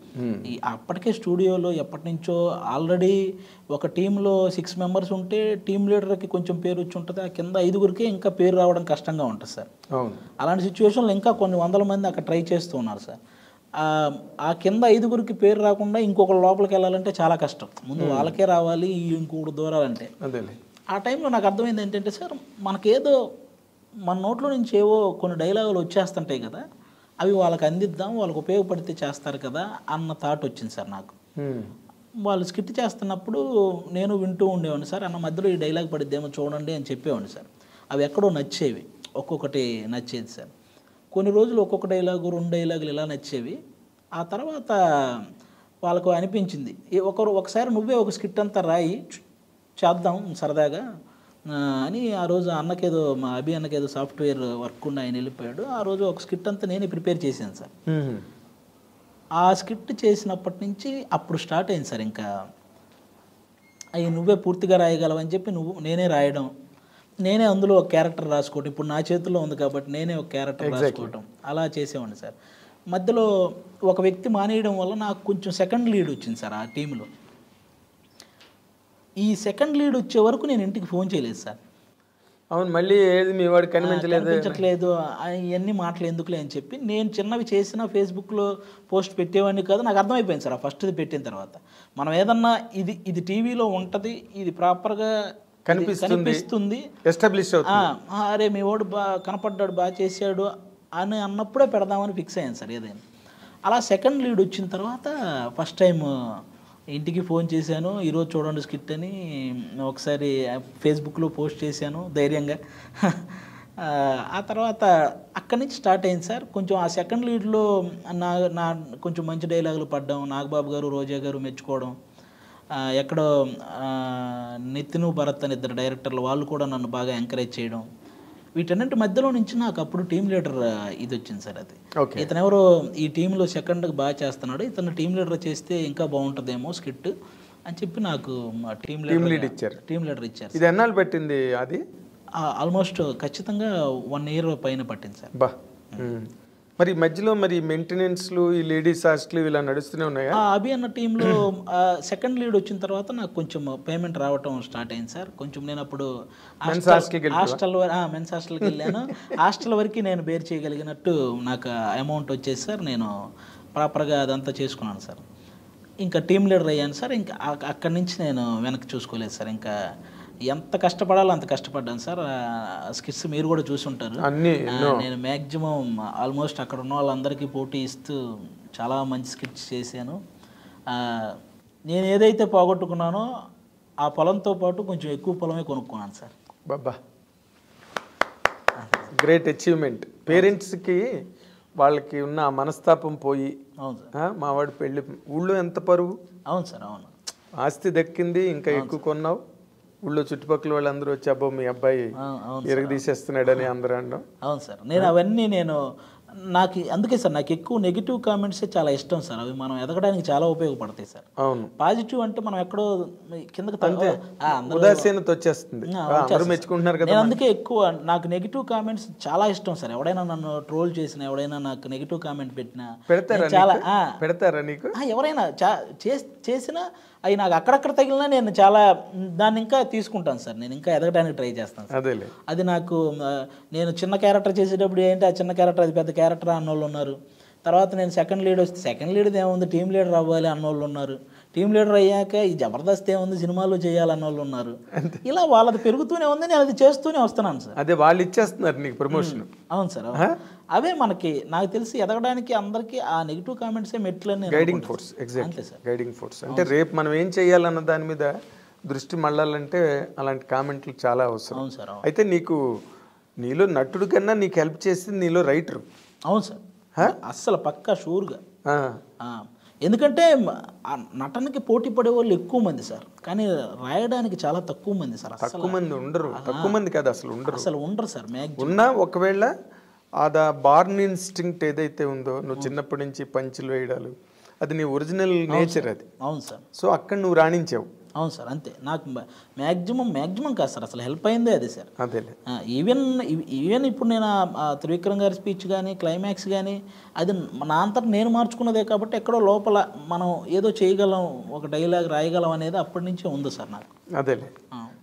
అప్పటికే స్టూడియోలో ఎప్పటి నుంచో ఆల్రెడీ ఒక టీంలో 6 మెంబర్స్ ఉంటే టీం లీడర్కి కొంచెం పేరు వచ్చి ఉంటుంది, ఆ కింద 5గురికే ఇంకా పేరు రావడం కష్టంగా ఉంటుంది సార్. అలాంటి సిచ్యువేషన్లో ఇంకా కొన్ని వందల మంది అక్కడ ట్రై చేస్తూ ఉన్నారు సార్. ఆ కింద 5గురికి పేరు రాకుండా ఇంకొక లోపలికి వెళ్ళాలంటే చాలా కష్టం. ముందు వాళ్ళకే రావాలి, ఇంకొకటి దూరాలంటే. ఆ టైంలో నాకు అర్థమైంది ఏంటంటే సార్, మనకేదో మన నోట్లో నుంచి ఏవో కొన్ని డైలాగులు వచ్చేస్తుంటాయి కదా, అవి వాళ్ళకి అందిద్దాం, వాళ్ళకి ఉపయోగపడితే చేస్తారు కదా అన్న థాట్ వచ్చింది సార్ నాకు. వాళ్ళు స్కిట్ చేస్తున్నప్పుడు నేను వింటూ ఉండేవాడిని సార్. అన్న మధ్యలో ఈ డైలాగ్ పడిద్దేమో చూడండి అని చెప్పేవాడిని సార్. అవి ఎక్కడో నచ్చేవి, ఒక్కొక్కటి నచ్చేది సార్. కొన్ని రోజులు ఒక్కొక్క డైలాగు 2 డైలాగులు ఇలా నచ్చేవి. ఆ తర్వాత వాళ్ళకు అనిపించింది ఒకసారి నువ్వే ఒక స్కిట్ అంతా రాయి చేద్దాం సరదాగా అని. ఆ రోజు అన్నకేదో మా అభి అన్నకేదో సాఫ్ట్వేర్ వర్క్ ఉండి ఆయన వెళ్ళిపోయాడు. ఆ రోజు ఒక స్కిట్ అంతా నేనే ప్రిపేర్ చేశాను సార్. ఆ స్కిట్ చేసినప్పటి నుంచి అప్పుడు స్టార్ట్ అయింది సార్. ఇంకా అవి నువ్వే పూర్తిగా రాయగలవని చెప్పి నేనే రాయడం, నేనే అందులో ఒక క్యారెక్టర్ రాసుకోవటం. ఇప్పుడు నా చేతిలో ఉంది కాబట్టి నేనే ఒక క్యారెక్టర్ రాసుకోవటం అలా చేసేవాడిని సార్. మధ్యలో ఒక వ్యక్తి మానేయడం వల్ల నాకు కొంచెం సెకండ్ లీడ్ వచ్చింది సార్ ఆ టీంలో. ఈ సెకండ్ లీడ్ వచ్చే వరకు నేను ఇంటికి ఫోన్ చేయలేదు సార్. అవును, మళ్ళీ ఏది మీ వాడు కనిపించట్లేదు ఇవన్నీ మాటలు ఎందుకులే అని చెప్పి నేను చిన్నవి చేసిన ఫేస్బుక్లో పోస్ట్ పెట్టేవాడిని కాదు. నాకు అర్థమైపోయింది సార్ ఆ ఫస్ట్ది పెట్టిన తర్వాత, మనం ఏదన్నా ఇది టీవీలో ఉంటుంది, ఇది ప్రాపర్గా కనిపిస్తుంది, అరే మీ వాడు కనపడ్డాడు, బాగా చేశాడు అని అన్నప్పుడే పెడదామని ఫిక్స్ అయ్యాను సార్ ఏదైనా. అలా సెకండ్ లీడ్ వచ్చిన తర్వాత ఫస్ట్ టైం ఇంటికి ఫోన్ చేశాను, ఈరోజు చూడండి స్కిట్ అని ఒకసారి ఫేస్బుక్లో పోస్ట్ చేశాను ధైర్యంగా. ఆ తర్వాత అక్కడి నుంచి స్టార్ట్ అయింది సార్. కొంచెం ఆ సెకండ్ లీడ్లో నా కొంచెం మంచి డైలాగులు పడ్డాం, నాగబాబు గారు రోజా గారు మెచ్చుకోవడం, ఎక్కడో నితిన్ భరత్ అని 2 డైరెక్టర్లు వాళ్ళు కూడా నన్ను బాగా ఎంకరేజ్ చేయడం, వీటన్నింటి మధ్యలో నుంచి నాకు అప్పుడు టీం లీడర్ ఇది వచ్చింది సార్. అది ఇతను ఎవరో ఈ టీంలో సెకండ్కి బాగా చేస్తున్నాడు, ఇతను టీం లీడర్ చేస్తే ఇంకా బాగుంటుందేమో స్కిట్ అని చెప్పి నాకు టీం లీడర్ ఇచ్చారు. ఇది ఎన్నాళ్ళు పెట్టింది? అది ఆల్మోస్ట్ ఖచ్చితంగా 1 year పైన పట్టింది సార్. మరి మధ్యలో మరి మెయింటెనెన్స్లు ఈ లేడీస్ హాస్టల్ ఇలా నడుస్తూనే ఉన్నాయా? అభి అన్న టీంలో సెకండ్ లీడ్ వచ్చిన తర్వాత నాకు కొంచెం పేమెంట్ రావటం స్టార్ట్ అయింది సార్. కొంచెం నేను అప్పుడు మెన్స్ హాస్టల్కి వెళ్ళాను. హాస్టల్ వరకు నేను బేర్ చేయగలిగినట్టు నాకు అమౌంట్ వచ్చేసి సార్ నేను ప్రాపర్గా అదంతా చేసుకున్నాను సార్. ఇంకా టీం లీడర్ అయ్యాను సార్. ఇంకా అక్కడి నుంచి నేను వెనక్కి చూసుకోలేదు సార్. ఇంకా ఎంత కష్టపడాలో అంత కష్టపడ్డాను సార్. స్కిట్స్ మీరు కూడా చూసుంటారు. నేను మ్యాక్సిమం ఆల్మోస్ట్ అక్కడ ఉన్న వాళ్ళందరికీ పోటీ ఇస్తూ చాలా మంచి స్కిట్స్ చేశాను. నేను ఏదైతే పోగొట్టుకున్నానో ఆ పొలంతో పాటు కొంచెం ఎక్కువ పొలమే కొనుక్కున్నాను సార్. బాబా, గ్రేట్ అచీవ్మెంట్. పేరెంట్స్కి వాళ్ళకి ఉన్న మనస్తాపం పోయి, అవును సార్, మావాడి పెళ్ళి ఊళ్ళో ఎంత పరువు. అవును సార్, అవును. ఆస్తి దక్కింది, ఇంకా ఎక్కువ కొన్నావు. ఊళ్ళో చుట్టుపక్కల వాళ్ళందరూ వచ్చి అబ్బో మీ అబ్బాయి ఎరగదీసేస్తున్నాడని అందరూ అనడం. అవును సార్. నేను అవన్నీ నాకు అందుకే సార్ నాకు ఎక్కువ నెగిటివ్ కామెంట్సే చాలా ఇష్టం సార్. అవి మనం ఎదగడానికి చాలా ఉపయోగపడతాయి సార్. అవును, పాజిటివ్ అంటే మనం ఎక్కడో కిందకి ఉదాసీనత వచ్చేస్తుంది, అందరూ మెచ్చుకుంటున్నారు కదా. నేను అందుకే ఎక్కువ నాకు నెగిటివ్ కామెంట్స్ చాలా ఇష్టం సార్. ఎవడైనా నన్ను ట్రోల్ చేసినా, ఎవడైనా నాకు నెగిటివ్ కామెంట్ పెట్టినా చాలా పెడతారా నీకు? ఎవరైనా చేసినా అవి నాకు అక్కడక్కడ తగిలినా నేను చాలా దాన్ని ఇంకా తీసుకుంటాను సార్. నేను ఇంకా ఎదగడానికి ట్రై చేస్తాను సార్. అది నాకు నేను చిన్న క్యారెక్టర్ చేసేటప్పుడు ఏంటి ఆ చిన్న క్యారెక్టర్ అది పెద్ద క్యారెక్టర్ అన్నోళ్ళు ఉన్నారు. తర్వాత నేను సెకండ్ లీడ్ వస్తే సెకండ్ లీడ్ ఏముంది టీం లీడర్ అవ్వాలి అన్నోళ్ళు ఉన్నారు. టీం లీడర్ అయ్యాక ఈ జబర్దస్త్ ఏముంది సినిమాలో చేయాలన్న వాళ్ళు ఉన్నారు. ఇలా వాళ్ళది పెరుగుతూనే ఉంది, నేను అది చేస్తూనే వస్తున్నాను సార్. అదే వాళ్ళు ఇచ్చేస్తున్నారు నీకు ప్రమోషన్. అవును సార్, అవే మనకి నాకు తెలిసి ఎదగడానికి అందరికీ ఆ నెగిటివ్ కామెంట్సే మెట్లని guiding force. Exactly guiding force. అంటే రేపు మనం ఏం చేయాలన్న దాని మీద దృష్టి మళ్ళాలంటే అలాంటి కామెంట్లు చాలా అవసరం. అవును సార్. అయితే నీలో నటుడు కన్నా నీకు హెల్ప్ చేసింది నీలో రైటర్. అవును సార్, అస్సలు పక్కా షూర్గా. ఎందుకంటే నటనకి పోటీ పడే వాళ్ళు ఎక్కువ మంది సార్, కానీ రాయడానికి చాలా తక్కువ మంది సార్. తక్కువ మంది ఉండరు, తక్కువ మంది కాదు అసలు ఉండరు సార్. ఉన్నా ఒకవేళ ఆ బార్న్ ఇన్స్టింక్ట్ ఏదైతే ఉందో, నువ్వు చిన్నప్పటి నుంచి పంచులు వేయడాలు, అది నీ ఒరిజినల్ నేచర్ అది. అవును సార్. సో అక్కడ నువ్వు రాణించావు. అవును సార్, అంతే. నాకు మ్యాక్సిమం కాదు సార్, అసలు హెల్ప్ అయిందే అది సార్. అదే ఈవెన్ ఇప్పుడు నేను త్రివిక్రమ్ గారి స్పీచ్ కానీ క్లైమాక్స్ కానీ అది నా అంతటా నేను మార్చుకున్నదే కాబట్టి ఎక్కడో లోపల మనం ఏదో చేయగలం, ఒక డైలాగ్ రాయగలం అనేది అప్పటి నుంచే ఉంది సార్ నాకు. అదేలే,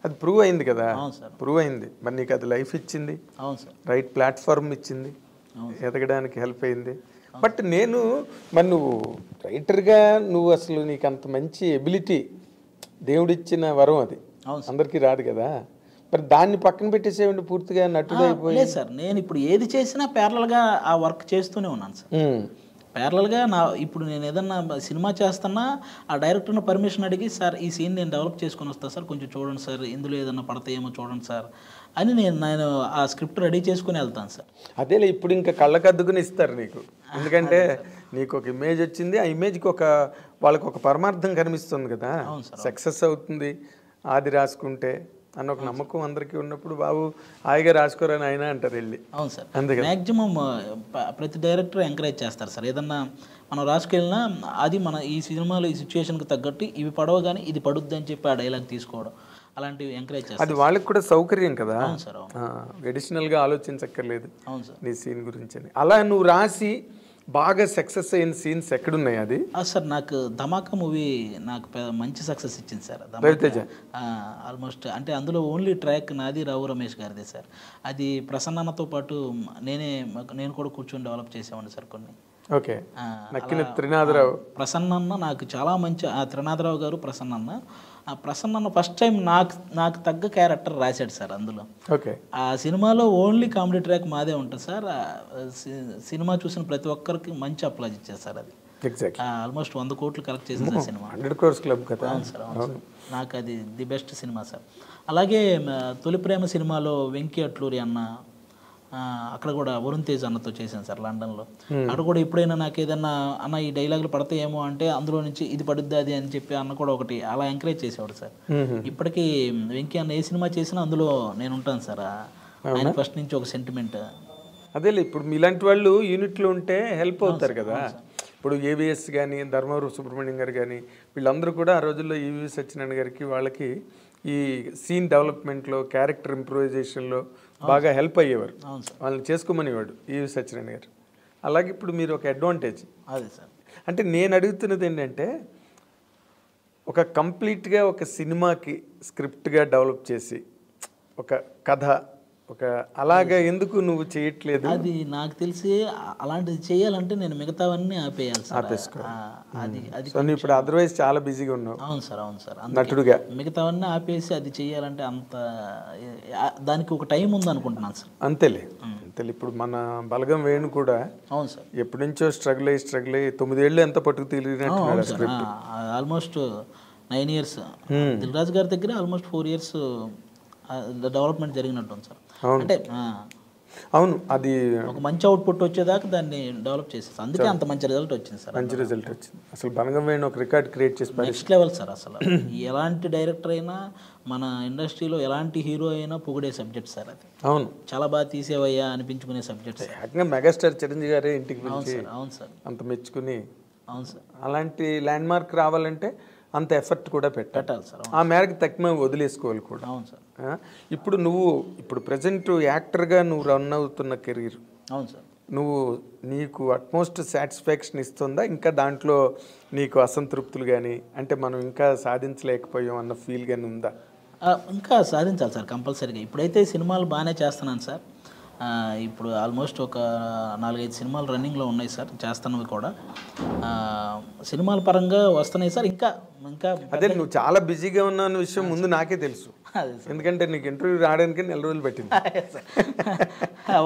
అది ప్రూవ్ అయింది కదా. అవును సార్, ప్రూవ్ అయింది. మరి నీకు అది లైఫ్ ఇచ్చింది. అవును సార్, రైట్ ప్లాట్ఫామ్ ఇచ్చింది, ఎదగడానికి హెల్ప్ అయింది. బట్ మరి నువ్వు రైటర్గా నువ్వు అసలు నీకు అంత మంచి ఎబిలిటీ దేవుడిచ్చిన వరం అది, అందరికీ రాదు కదా. మరి దాన్ని పక్కన పెట్టేసేవండి పూర్తిగా నటుడు అయిపోయి. సార్ నేను ఇప్పుడు ఏది చేసినా ప్యారలల్గా ఆ వర్క్ చేస్తూనే ఉన్నాను సార్. ప్యారలల్గా ఇప్పుడు నేను ఏదన్నా సినిమా చేస్తున్నా ఆ డైరెక్టర్ని పర్మిషన్ అడిగి, సార్ ఈ సీన్ నేను డెవలప్ చేసుకొని వస్తాను సార్, కొంచెం చూడండి సార్, ఇందులో ఏదన్నా పడతాయేమో చూడండి సార్ అని నేను ఆ స్క్రిప్ట్ రెడీ చేసుకుని వెళ్తాను సార్. అదేలే, ఇప్పుడు ఇంకా కళ్ళకద్దుకుని ఇస్తారు నీకు. ఎందుకంటే నీకు ఒక ఇమేజ్ వచ్చింది, ఆ ఇమేజ్కి వాళ్ళకి ఒక పరమార్థం కనిపిస్తుంది కదా, సక్సెస్ అవుతుంది ఆది రాసుకుంటే అన్న ఒక నమ్మకం అందరికీ ఉన్నప్పుడు, బాబు హాయిగా రాసుకోరని ఆయన అంటారు వెళ్ళి. అవును సార్, అందుకే మ్యాక్సిమం ప్రతి డైరెక్టర్ ఎంకరేజ్ చేస్తారు సార్. ఏదన్నా మనం రాసుకెళ్ళినా అది మన ఈ సినిమాలో ఈ సిచ్యువేషన్కి తగ్గట్టు ఇవి పడవ కానీ ఇది పడుద్ది అని చెప్పి ఆ డైలాగ్ తీసుకోవడం, అలాంటివి ఎంకరేజ్ చేస్తారు. అది వాళ్ళకి కూడా సౌకర్యం కదా. అవును సార్, అడిషనల్గా ఆలోచించక్కర్లేదు. అవును సార్, నీ సీన్ గురించి అని. అలా నువ్వు రాసి బాగా సక్సెస్ అయిన సీన్స్ ఎక్కడున్నాయి? అది సార్ నాకు ధమాకా మూవీ నాకు మంచి సక్సెస్ ఇచ్చింది సార్. ఆల్మోస్ట్ అంటే అందులో ఓన్లీ ట్రాక్ నాది, రావు రమేష్ గారిది సార్. అది ప్రసన్నతో పాటు నేను కూడా కూర్చొని డెవలప్ చేసేవాడిని సార్ కొన్ని. ఓకే, నక్కిన త్రినాథరావు ప్రసన్న నాకు చాలా మంచి త్రినాథరావు గారు ప్రసన్న ప్రసన్న ఫస్ట్ టైం నాకు తగ్గ క్యారెక్టర్ రాశాడు సార్ అందులో. ఓకే, ఆ సినిమాలో ఓన్లీ కామెడీ ట్రాక్ మాదే ఉంటుంది సార్. సినిమా చూసిన ప్రతి ఒక్కరికి మంచి అప్లాజ్ ఇచ్చారు సార్. అది ఆల్మోస్ట్ 100 కోట్లు కలెక్ట్ చేసింది సినిమా. 100 crores క్లబ్ కదా. అవును సార్, అవును సార్, నాకు అది ది బెస్ట్ సినిమా సార్. అలాగే తొలి ప్రేమ సినిమాలో వెంకీ అట్లూరి అన్న, అక్కడ కూడా వరుణ్ తేజ్ అన్నతో చేశాను సార్ లండన్లో. అక్కడ కూడా ఎప్పుడైనా నాకు ఏదన్నా అన్న ఈ డైలాగులు పడతాయేమో అంటే అందులో నుంచి ఇది పడుద్ది అది అని చెప్పి అన్న కూడా ఒకటి అలా ఎంకరేజ్ చేసేవాడు సార్. ఇప్పటికీ వెంకీ అన్న ఏ సినిమా చేసినా అందులో నేను ఉంటాను సార్. ఆయన ఫస్ట్ నుంచి ఒక సెంటిమెంట్. అదేలే, ఇప్పుడు మీలాంటి వాళ్ళు యూనిట్లో ఉంటే హెల్ప్ అవుతారు కదా. ఇప్పుడు ఏవిఎస్ కానీ, ధర్మవరం సుబ్రహ్మణ్యం గారు కానీ, వీళ్ళందరూ కూడా ఆ రోజుల్లో ఈవి సత్యనారాయణ గారికి వాళ్ళకి ఈ సీన్ డెవలప్మెంట్లో, క్యారెక్టర్ ఇంప్రూవైజేషన్లో బాగా హెల్ప్ అయ్యేవారు. వాళ్ళని చేసుకోమనేవాడు ఈవి సత్యనారాయణ గారు. అలాగే ఇప్పుడు మీరు ఒక అడ్వాంటేజ్. అదే సార్, అంటే నేను అడుగుతున్నది ఏంటంటే, ఒక కంప్లీట్గా ఒక సినిమాకి స్క్రిప్ట్గా డెవలప్ చేసి ఒక కథ ఒక అలాగా ఎందుకు నువ్వు చేయట్లేదు? అది నాకు తెలిసి అలాంటిది చేయాలంటే నేను మిగతావన్నీ ఆపేయాలి సార్. అది ఇప్పుడు అదర్వైజ్ చాలా బిజీగా ఉన్నావు. అవును సార్, అవును సార్, నటుడుగా మిగతావన్నీ ఆపేసి అది చేయాలంటే అంత దానికి ఒక టైం ఉంది అనుకుంటున్నాను సార్. అంతేలే. ఇప్పుడు మన బలగం వేణు కూడా అవును సార్ ఎప్పటి నుంచో స్ట్రగుల్ అయ్యి 9 ఏళ్ళు ఎంత పట్టుకు తెలియనట్టు ఆల్మోస్ట్ 9 years. దిల్ రాజు గారి దగ్గర ఆల్మోస్ట్ 4 years డెవలప్మెంట్ జరిగినట్టు ఉంది సార్. అంటే అవును, అది ఒక మంచి అవుట్పుట్ వచ్చేదాకా దాన్ని డెవలప్ చేసేసి అందుకే అంత మంచి రిజల్ట్ వచ్చింది సార్. మంచి రిజల్ట్ వచ్చింది. అసలు బనగంవేణి ఒక రికార్డ్ క్రియేట్ చేసి నెక్స్ట్ లెవెల్ సార్. అసలు ఎలాంటి డైరెక్టర్ అయినా మన ఇండస్ట్రీలో ఎలాంటి హీరో అయినా పొగిడే సబ్జెక్ట్ సార్ అది. అవును, చాలా బాగా తీసేవయ్యా అనిపించుకునే సబ్జెక్ట్ సార్. ఏకంగా మెగాస్టార్ చిరంజీవి గారే ఇంటికి అవును పిలిచి సార్. అవును సార్. అంత మెచ్చుకుని, అవును సార్. అలాంటి ల్యాండ్ మార్క్ రావాలంటే అంత ఎఫర్ట్ కూడా పెట్టాలి సార్. ఆ మేరకు తక్కువ వదిలేసుకోవాలి కూడా. అవును సార్. ఇప్పుడు ఇప్పుడు ప్రజెంట్ యాక్టర్గా నువ్వు రన్ అవుతున్న కెరీర్, అవును సార్, నీకు అట్మోస్ట్ సాటిస్ఫాక్షన్ ఇస్తుందా? ఇంకా దాంట్లో నీకు అసంతృప్తులు కానీ, అంటే మనం ఇంకా సాధించలేకపోయాం అన్న ఫీల్ కానీ ఉందా? ఇంకా సాధించాలి సార్ కంపల్సరీగా. ఇప్పుడైతే సినిమాలు బాగానే చేస్తున్నాను సార్. ఇప్పుడు ఆల్మోస్ట్ ఒక 4-5 సినిమాలు రన్నింగ్లో ఉన్నాయి సార్, చేస్తున్నవి కూడా. సినిమాల పరంగా వస్తున్నాయి సార్. ఇంకా ఇంకా అదే నువ్వు చాలా బిజీగా ఉన్న విషయం ముందు నాకే తెలుసు, ఎందుకంటే నీకు ఇంటర్వ్యూ రావడానికి 4 రోజులు పట్టింది.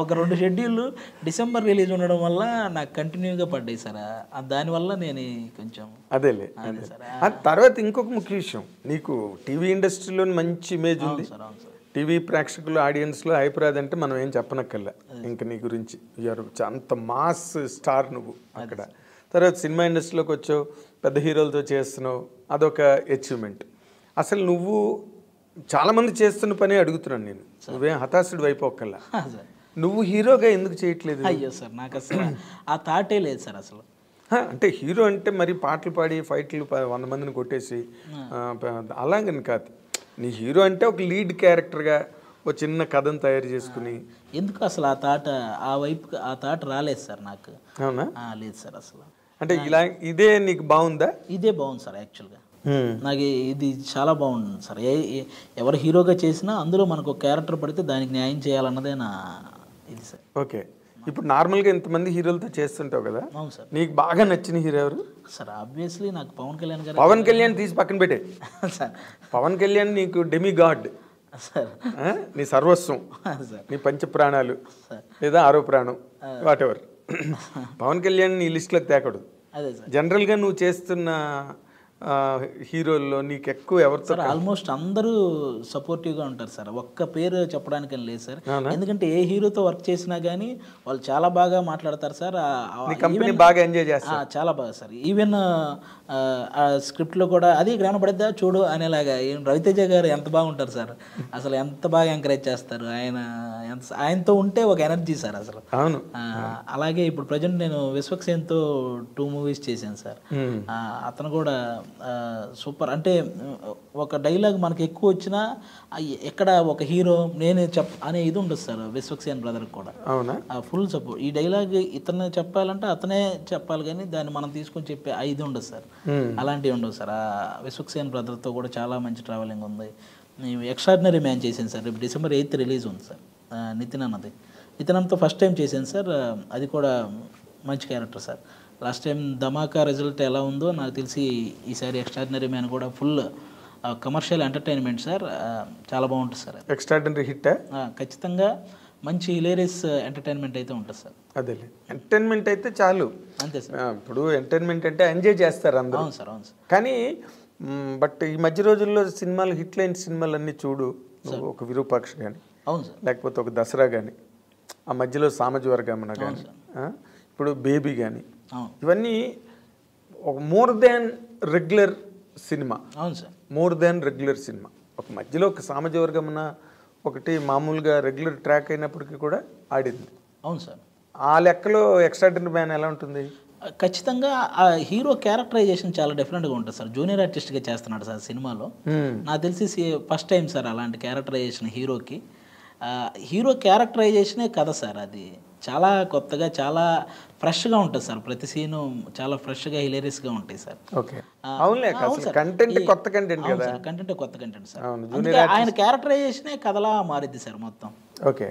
ఒక 2 షెడ్యూళ్ళు డిసెంబర్ రిలీజ్ ఉండడం వల్ల నాకు కంటిన్యూగా పడ్డాయి సార్. దానివల్ల నేను కొంచెం అదేలే. తర్వాత ఇంకొక ముఖ్య విషయం, నీకు టీవీ ఇండస్ట్రీలో మంచి ఇమేజ్ ఉంది. టీవీ ప్రేక్షకులు ఆడియన్స్లో హైపరాజ్ అంటే మనం ఏం చెప్పనక్కర్లే ఇంకా నీ గురించి. అంత మాస్ స్టార్ నువ్వు అక్కడ. తర్వాత సినిమా ఇండస్ట్రీలోకి వచ్చావు, పెద్ద హీరోలతో చేస్తున్నావు, అదొక అచీవ్మెంట్. అసలు నువ్వు చాలామంది చేస్తున్న పని అడుగుతున్నాను నేను, నువ్వేం హతాశుడు అయిపోకల్లా. నువ్వు హీరోగా ఎందుకు చేయట్లేదు? అయ్యో సార్, నాకు అసలు ఆ థాటే లేదు సార్ అసలు. అంటే హీరో అంటే మరి పాటలు పాడి ఫైట్లు 100 మందిని కొట్టేసి అలాగని కాదు. నీ హీరో అంటే ఒక లీడ్ క్యారెక్టర్గా ఒక చిన్న కథను తయారు చేసుకుని. ఎందుకు అసలు ఆ థాట్ రాలేదు సార్ నాకు. అవునా? లేదు సార్ అసలు. అంటే ఇదే నీకు బాగుందా? ఇదే బాగుంది సార్ యాక్చువల్గా. నాకు ఇది చాలా బాగుంది సార్. ఎవరు హీరోగా చేసినా అందులో మనకు ఒక క్యారెక్టర్ పడితే దానికి న్యాయం చేయాలన్నదే నా ఇది సార్. ఓకే, ఇప్పుడు నార్మల్గా ఇంతమంది హీరోలతో చేస్తుంటావు కదా. అవును సార్. నీకు బాగా నచ్చిన హీరో ఎవరు? సార్ ఆబ్వియస్లీ నాకు పవన్ కళ్యాణ్ గారు. పవన్ కళ్యాణ్ తీసి పక్కన పెట్టే సార్. పవన్ కళ్యాణ్ నీకు డెమి గాడ్ సార్, నీ సర్వస్వం, నీ పంచ ప్రాణాలు లేదా 6వ ప్రాణం, వాట్ ఎవర్. పవన్ కళ్యాణ్ నీ లిస్టులోకి తేకూడదు. అదే సార్. జనరల్గా నువ్వు చేస్తున్న హీరోల్లో నీకు ఎక్కువ ఎవరితో? సార్ ఆల్మోస్ట్ అందరూ సపోర్టివ్గా ఉంటారు సార్, ఒక్క పేరు చెప్పడానికి లేదు సార్. ఎందుకంటే ఏ హీరోతో వర్క్ చేసినా కానీ వాళ్ళు చాలా బాగా మాట్లాడతారు సార్. కంపెనీ బాగా ఎంజాయ్ చేస్తారు, చాలా బాగా సార్. ఈవెన్ స్క్రిప్ట్లో కూడా అది కనపడద్దా చూడు అనేలాగా రవితేజ గారు ఎంత బాగుంటారు సార్, అసలు ఎంత బాగా ఎంకరేజ్ చేస్తారు. ఆయనతో ఉంటే ఒక ఎనర్జీ సార్ అసలు. అవును. అలాగే ఇప్పుడు ప్రజెంట్ నేను విశ్వక్సేన్తో 2 మూవీస్ చేశాను సార్. అతను కూడా సూపర్. అంటే ఒక డైలాగ్ మనకి ఎక్కువ వచ్చినా ఎక్కడ ఒక హీరో నేనే అనే ఇది ఉండదు సార్ విశ్వక్సేన్ బ్రదర్కి కూడా. అవునా? Full support. ఈ డైలాగ్ ఇతను చెప్పాలంటే అతనే చెప్పాలి, కానీ దాన్ని మనం తీసుకొని చెప్పే ఇది ఉండదు సార్. అలాంటివి ఉండవు సార్. విశ్వక్సేన్ బ్రదర్తో కూడా చాలా మంచి ట్రావెలింగ్ ఉంది. ఎక్స్ట్రాడినరీ మ్యాన్ చేశాను సార్, రేపు December 8th రిలీజ్ ఉంది సార్. నితిన్ అన్నతో ఫస్ట్ టైం చేశాను సార్. అది కూడా మంచి క్యారెక్టర్ సార్. లాస్ట్ టైం ధమాకా రిజల్ట్ ఎలా ఉందో నాకు తెలిసి ఈసారి ఎక్స్ట్రాడినరీ మ్యాన్ కూడా ఫుల్ కమర్షియల్ ఎంటర్టైన్మెంట్ సార్. చాలా బాగుంటుంది సార్. ఎక్స్ట్రాడినరీ హిట్ ఖచ్చితంగా మంచి హిలేరియస్ ఎంటర్టైన్మెంట్ అయితే ఉంటుంది సార్. అదే ఎంటర్టైన్మెంట్ అయితే చాలు, అంతే సార్. ఇప్పుడు ఎంటర్టైన్మెంట్ అంటే ఎంజాయ్ చేస్తారు అందరూ. అవును సార్. అవును సార్. కానీ బట్ ఈ మధ్య రోజుల్లో సినిమాలు హిట్ లైన్ సినిమాలు అన్నీ చూడు, ఒక విరూపాక్ష కానీ, అవును సార్, లేకపోతే ఒక దసరా కానీ, ఆ మధ్యలో సామజవర్గమన కానీ, ఇప్పుడు బేబీ కానీ, ఇవన్నీ ఒక మోర్ దాన్ రెగ్యులర్ సినిమా. అవును sir, more than regular cinema. ఒక మధ్యలో ఒక సామజవర్గమన ఒకటి మామూలుగా రెగ్యులర్ ట్రాక్ అయినప్పటికీ కూడా ఆడింది. అవును సార్. ఆ లెక్కలో ఎక్స్ట్రాడినరీ మ్యాన్ ఎలా ఉంటుంది? ఖచ్చితంగా ఆ హీరో క్యారెక్టరైజేషన్ చాలా డిఫరెంట్గా ఉంటుంది సార్. జూనియర్ ఆర్టిస్ట్గా చేస్తున్నాడు సార్ సినిమాలో. నాకు తెలిసి ఫస్ట్ టైం సార్ అలాంటి క్యారెక్టరైజేషన్ హీరోకి. హీరో క్యారెక్టరైజేషనే కదా సార్, అది చాలా కొత్తగా చాలా ఫ్రెష్గా ఉంటుంది సార్. ప్రతి సీను చాలా ఫ్రెష్గా హిలేరియస్గా ఉంటాయి సార్. కంటెంట్ కొత్త కంటెంట్ కదా, కంటెంట్ కొత్త కంటెంట్ సార్. ఆయన క్యారెక్టరైజేషనే కథలా మారిద్ది సార్ మొత్తం. ఓకే,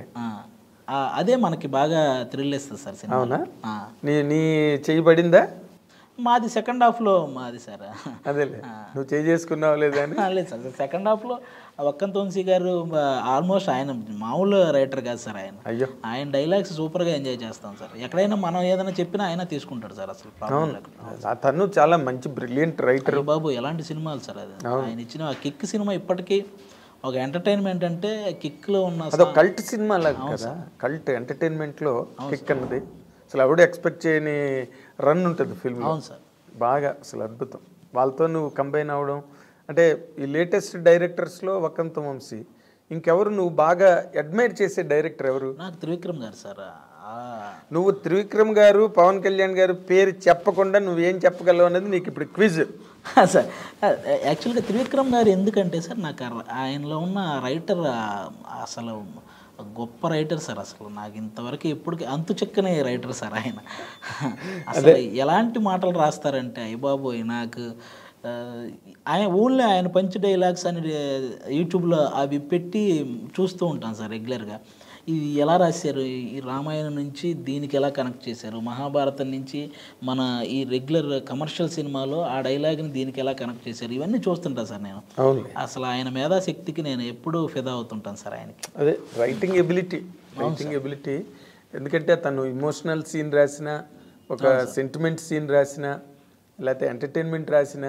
అదే మనకి బాగా థ్రిల్ ఇస్తుంది సార్ సినిమా. అవునా? నీ చేయబడిందా? మాది సెకండ్ హాఫ్లో మాది సార్. అదే నువ్వు చేసుకున్నావు లేదా? లేదు సార్, సెకండ్ హాఫ్లో వక్కంత్ వంశీ గారు ఆల్మోస్ట్ ఆయన మామూలు రైటర్ కాదు సార్. ఆయన డైలాగ్స్ సూపర్గా ఎంజాయ్ చేస్తాం సార్. ఎక్కడైనా మనం ఏదైనా చెప్పినా ఆయన తీసుకుంటాడు సార్. అసలు తను చాలా మంచి బ్రిలియంట్ రైటర్ బాబు. ఎలాంటి సినిమాలు సార్ అది. ఆయన ఇచ్చిన ఆ కిక్ సినిమా ఇప్పటికీ ఒక ఎంటర్టైన్మెంట్ అంటే కిక్లో ఉన్న అదొక కల్ట్ సినిమా లాగా కదా, కల్ట్ ఎంటర్టైన్మెంట్లో కిక్ అన్నది అసలు ఎవడు ఎక్స్పెక్ట్ చేయని రన్ ఉంటుంది ఫిల్మ్. అవును సార్, బాగా అసలు అద్భుతం. వాళ్ళతో నువ్వు కంబైన్ అవ్వడం అంటే ఈ లేటెస్ట్ డైరెక్టర్స్లో వకంత వంశీ, ఇంకెవరు నువ్వు బాగా అడ్మైర్ చేసే డైరెక్టర్ ఎవరు? నాకు త్రివిక్రమ్ గారు సార్. నువ్వు త్రివిక్రమ్ గారు, పవన్ కళ్యాణ్ గారు పేరు చెప్పకుండా నువ్వేం చెప్పగలవు అనేది నీకు ఇప్పుడు క్విజ్ సార్. యాక్చువల్గా త్రివిక్రమ్ గారు ఎందుకంటే సార్ నాకు ఆయనలో ఉన్న రైటర్ అసలు గొప్ప రైటర్ సార్. అసలు నాకు ఇంతవరకు ఎప్పటికీ అంతు చెక్కనే రైటర్ సార్ ఆయన. అసలు ఎలాంటి మాటలు రాస్తారంటే అయ్య బాబోయ్, నాకు ఆయన ఊళ్ళో ఆయన పంచ్ డైలాగ్స్ అని యూట్యూబ్లో అవి పెట్టి చూస్తూ ఉంటాను సార్ రెగ్యులర్గా. ఇది ఎలా రాశారు, ఈ రామాయణం నుంచి దీనికి ఎలా కనెక్ట్ చేశారు, మహాభారతం నుంచి మన ఈ రెగ్యులర్ కమర్షియల్ సినిమాలో ఆ డైలాగ్ని దీనికి ఎలా కనెక్ట్ చేశారు, ఇవన్నీ చూస్తుంటాను సార్ నేను. అసలు ఆయన మేధాశక్తికి నేను ఎప్పుడూ ఫిదా అవుతుంటాను సార్ ఆయనకి. అదే రైటింగ్ ఎబిలిటీ. ఎందుకంటే తను ఇమోషనల్ సీన్ రాసిన, ఒక సెంటిమెంట్ సీన్ రాసిన, లేకపోతే ఎంటర్టైన్మెంట్ రాసిన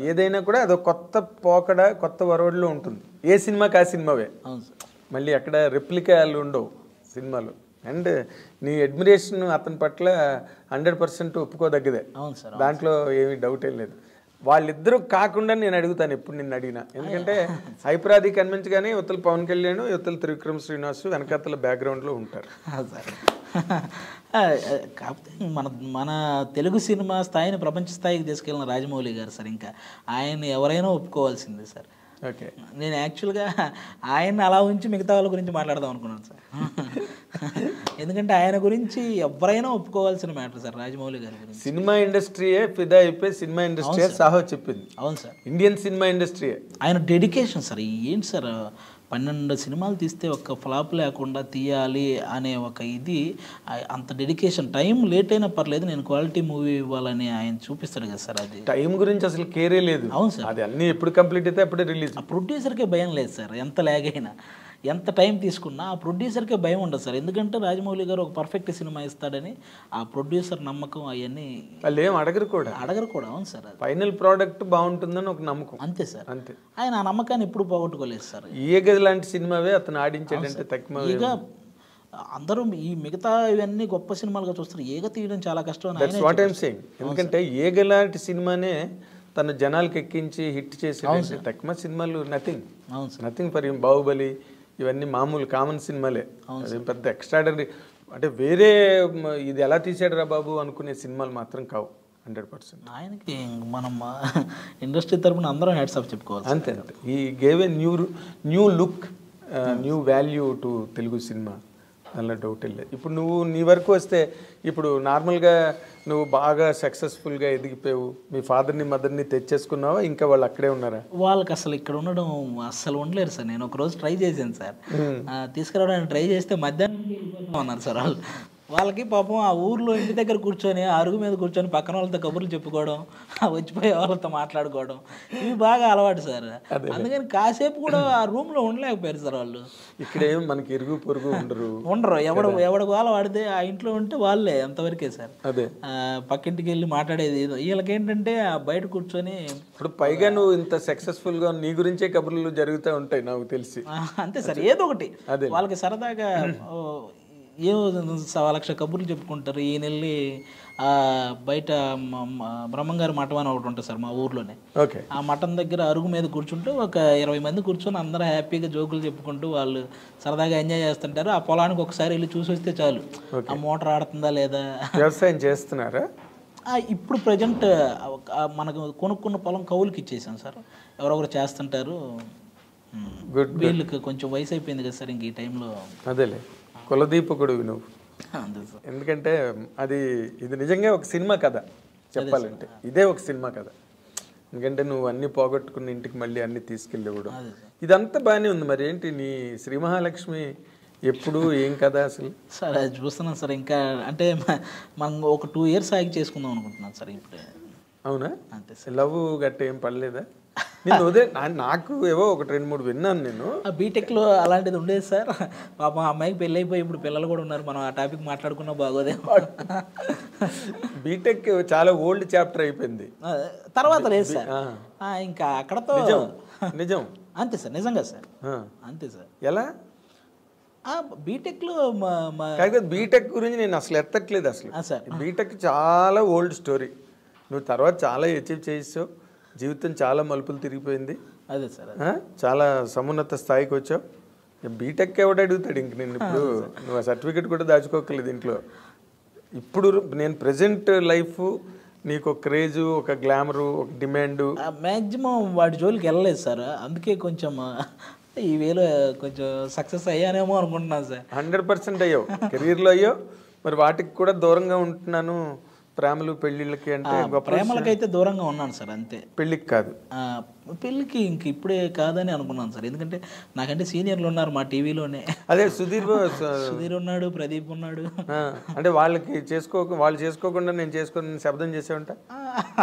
ఏదైనా కూడా అదొక కొత్త పోకడ, కొత్త వరవడిలో ఉంటుంది. ఏ సినిమాకి ఆ సినిమావే. అవును సార్. మళ్ళీ అక్కడ రెప్లికాలు ఉండవు సినిమాలు. అండ్ నీ అడ్మిరేషన్ అతని పట్ల 100% ఒప్పుకోదగ్గదే. అవును సార్, దాంట్లో ఏమీ డౌట్ ఏం లేదు. వాళ్ళిద్దరూ కాకుండా నేను అడుగుతాను ఎప్పుడు నిన్ను అడిగినా, ఎందుకంటే హైపరాది కన్విన్స్ యువతల పవన్ కళ్యాణ్, యువతల త్రివిక్రమ్ శ్రీనివాస్ వెనకాతల బ్యాక్గ్రౌండ్లో ఉంటారు సార్. కాకపోతే మన తెలుగు సినిమా స్థాయిని ప్రపంచ స్థాయికి తీసుకెళ్ళిన రాజమౌళి గారు సార్. ఇంకా ఆయన్ని ఎవరైనా ఒప్పుకోవాల్సిందే సార్. ఓకే, నేను యాక్చువల్గా ఆయన్ని అలా ఉంచి మిగతా వాళ్ళ గురించి మాట్లాడదాం అనుకున్నాను సార్. ఎందుకంటే ఆయన గురించి ఎవరైనా ఒప్పుకోవాల్సిన మ్యాటర్ సార్ రాజమౌళి గారి గురించి. సినిమా ఇండస్ట్రీయే ఫిదా అయిపోయి సినిమా ఇండస్ట్రీ సాహో చెప్పింది. అవును సార్, ఇండియన్ సినిమా ఇండస్ట్రీయే. ఆయన డెడికేషన్ సార్. ఏంటి సార్, 12 సినిమాలు తీస్తే ఒక్క ఫ్లాప్ లేకుండా తీయాలి అనే ఒక ఇది, అంత డెడికేషన్. టైం లేట్ అయినా పర్లేదు, నేను క్వాలిటీ మూవీ ఇవ్వాలని ఆయన చూపిస్తాడు కదా సార్. అది టైం గురించి అసలు కేరే లేదు. అవును సార్, అది అన్నీ ఎప్పుడు కంప్లీట్ అయితే అప్పుడే రిలీజ్. ఆ ప్రొడ్యూసర్కే భయం లేదు సార్. ఎంత లాగ్ అయినా, ఎంత టైం తీసుకున్నా ఆ ప్రొడ్యూసర్కే భయం ఉండదు సార్. ఎందుకంటే రాజమౌళి గారు ఒక పర్ఫెక్ట్ సినిమా ఇస్తాడని ఆ ప్రొడ్యూసర్ నమ్మకం, అవన్నీ వాళ్ళు ఏం అడగరు కూడా. అవును సార్, ఫైనల్ ప్రోడక్ట్ బాగుంటుందని ఒక నమ్మకం, అంతే సార్. అంతే. ఆయన ఆ నమ్మకాన్ని ఎప్పుడు పోగొట్టుకోలేదు సార్. ఈగ లాంటి సినిమావే అతను ఆడించాడంటే తక్కువ. ఈగ అందరూ ఈ మిగతా ఇవన్నీ గొప్ప సినిమాలుగా చూస్తారు, ఈగ తీయడం చాలా కష్టం. What I'm saying. ఎందుకంటే ఈగ లాంటి సినిమానే తన జనాలకి ఎక్కించి హిట్ చేసే తక్కువ సినిమాలు నథింగ్ ఫర్ హిమ్. బాహుబలి ఇవన్నీ మామూలు కామన్ సినిమాలే. అదేం పెద్ద ఎక్స్ట్రాడనరీ అంటే వేరే ఇది ఎలా తీసాడు రా బాబు అనుకునే సినిమాలు మాత్రం కావు 100%. ఆయనకి మనం ఇండస్ట్రీ తరపున అందరం హ్యాట్స్ ఆఫ్ చెప్పుకోవాలి. అంతే అంతే. ఈ gave a new look, new value to Telugu cinema, అందులో డౌట్ లేదు. ఇప్పుడు నువ్వు నీ వరకు వస్తే, ఇప్పుడు నార్మల్గా నువ్వు బాగా సక్సెస్ఫుల్గా ఎదిగిపోయావు, మీ ఫాదర్ని మదర్ని తెచ్చేసుకున్నావా, ఇంకా వాళ్ళు అక్కడే ఉన్నారా? వాళ్ళకి అసలు ఇక్కడ ఉండడం అస్సలు ఉండలేరు సార్. నేను ఒకరోజు ట్రై చేశాను సార్, తీసుకురావడానికి ట్రై చేస్తే మధ్యాహ్నం అన్నారు సార్ వాళ్ళు. వాళ్ళకి పాపం ఆ ఊర్లో ఇంటి దగ్గర కూర్చొని అరుగు మీద కూర్చొని పక్కన వాళ్ళతో కబుర్లు చెప్పుకోవడం, వచ్చిపోయే వాళ్ళతో మాట్లాడుకోవడం, ఇవి బాగా అలవాటు సార్. అందుకని కాసేపు కూడా ఆ రూమ్లో ఉండలేకపోయారు సార్ వాళ్ళు. ఇక్కడేం మనకి ఇరుగు పొరుగు ఉండరు. ఎవడు వాళ్ళ వాడితే ఆ ఇంట్లో ఉంటే వాళ్ళే అంతవరకే సార్. అదే పక్కింటికి వెళ్ళి మాట్లాడేది. వీళ్ళకి ఏంటంటే బయట కూర్చొని, ఇప్పుడు పైగా నువ్వు ఇంత సక్సెస్ఫుల్గా నీ గురించే కబుర్లు జరుగుతూ ఉంటాయి నాకు తెలిసి. అంతే సార్, ఏదో ఒకటి వాళ్ళకి సరదాగా ఏమో 1,00,000 కబుర్లు చెప్పుకుంటారు. ఈయన వెళ్ళి బయట బ్రహ్మంగారి మఠం అని ఒకటి ఉంటుంది సార్ మా ఊర్లోనే. ఆ మఠం దగ్గర అరుగు మీద కూర్చుంటూ ఒక 20 మంది కూర్చొని అందరూ హ్యాపీగా జోకులు చెప్పుకుంటూ వాళ్ళు సరదాగా ఎంజాయ్ చేస్తుంటారు. ఆ పొలానికి ఒకసారి వెళ్ళి చూసి వస్తే చాలు, ఆ మోటార్ ఆడుతుందా లేదా. వ్యవసాయం చేస్తున్నారా? ఇప్పుడు ప్రజెంట్ మనకు కొనుక్కున్న పొలం కౌలుకి ఇచ్చేసాం సార్, ఎవరొకరు చేస్తుంటారు. వీళ్ళకి కొంచెం వయసు అయిపోయింది కదా సార్ ఇంక ఈ టైంలో. అదేలే, కులదీపకుడు నువ్వు. ఎందుకంటే ఇది నిజంగా ఒక సినిమా కథ చెప్పాలంటే, ఇదే ఒక సినిమా కథ. ఎందుకంటే నువ్వు అన్ని పోగొట్టుకున్న ఇంటికి మళ్ళీ అన్ని తీసుకెళ్ళేవాడు, ఇదంతా బాగానే ఉంది. మరి ఏంటి నీ శ్రీ మహాలక్ష్మి ఎప్పుడు ఏం కదా అసలు? సార్ అది చూస్తున్నాను సార్. ఇంకా అంటే మనం ఒక 2 years ఆగి చేసుకుందాం అనుకుంటున్నాను సార్ ఇప్పుడే. అవునా? అంతే సార్. లవ్ గట్ట ఏం పడలేదా? నేను నాకు ఏవో 1-2-3 విన్నాను నేను. బీటెక్లో అలాంటిది ఉండేది సార్. పాపం అమ్మాయికి పెళ్ళి అయిపోయి ఇప్పుడు పిల్లలు కూడా ఉన్నారు. మనం ఆ టాపిక్ మాట్లాడుకున్నా బాగోదేమో. బీటెక్ చాలా ఓల్డ్ చాప్టర్ అయిపోయింది, తర్వాత లేదు సార్. ఇంకా అక్కడతో నిజం. అంతే సార్, నిజంగా సార్, అంతే సార్. ఎలా బీటెక్లో కాకపోతే బీటెక్ గురించి నేను అసలు ఎత్తట్లేదు. అసలు సార్ బీటెక్ చాలా ఓల్డ్ స్టోరీ. నువ్వు తర్వాత చాలా అచీవ్ చేసావు, జీవితం చాలా మలుపులు తిరిగిపోయింది. అదే సార్, చాలా సమున్నత స్థాయికి వచ్చావు. బీటెక్ ఎవడు అడుగుతాడు ఇంక నేను? ఇప్పుడు నువ్వు ఆ సర్టిఫికెట్ కూడా దాచుకోకలేదు ఇంట్లో. ఇప్పుడు నేను ప్రజెంట్ లైఫ్ నీకు ఒక క్రేజు, ఒక గ్లామరు, ఒక డిమాండు, మ్యాక్సిమం వాటి జోలికి వెళ్ళలేదు సార్. అందుకే కొంచెం ఈ వేలో కొంచెం సక్సెస్ అయ్యానేమో అనుకుంటున్నాను సార్. 100% అయ్యావు, కెరీర్లో అయ్యావు. మరి వాటికి కూడా దూరంగా ఉంటున్నాను, ప్రేమలు పెళ్ళిళ్ళకి అంటే. ప్రేమలకైతే దూరంగా ఉన్నాను సార్, అంతే. పెళ్ళికి కాదు, పెళ్ళికి ఇంక ఇప్పుడే కాదని అనుకున్నాను సార్. ఎందుకంటే నాకంటే సీనియర్లు ఉన్నారు మా టీవీలోనే. అదే సుధీర్ ఉన్నాడు, ప్రదీప్ ఉన్నాడు. అంటే వాళ్ళు చేసుకోకుండా నేను చేసుకుని శబ్దం చేసావంట.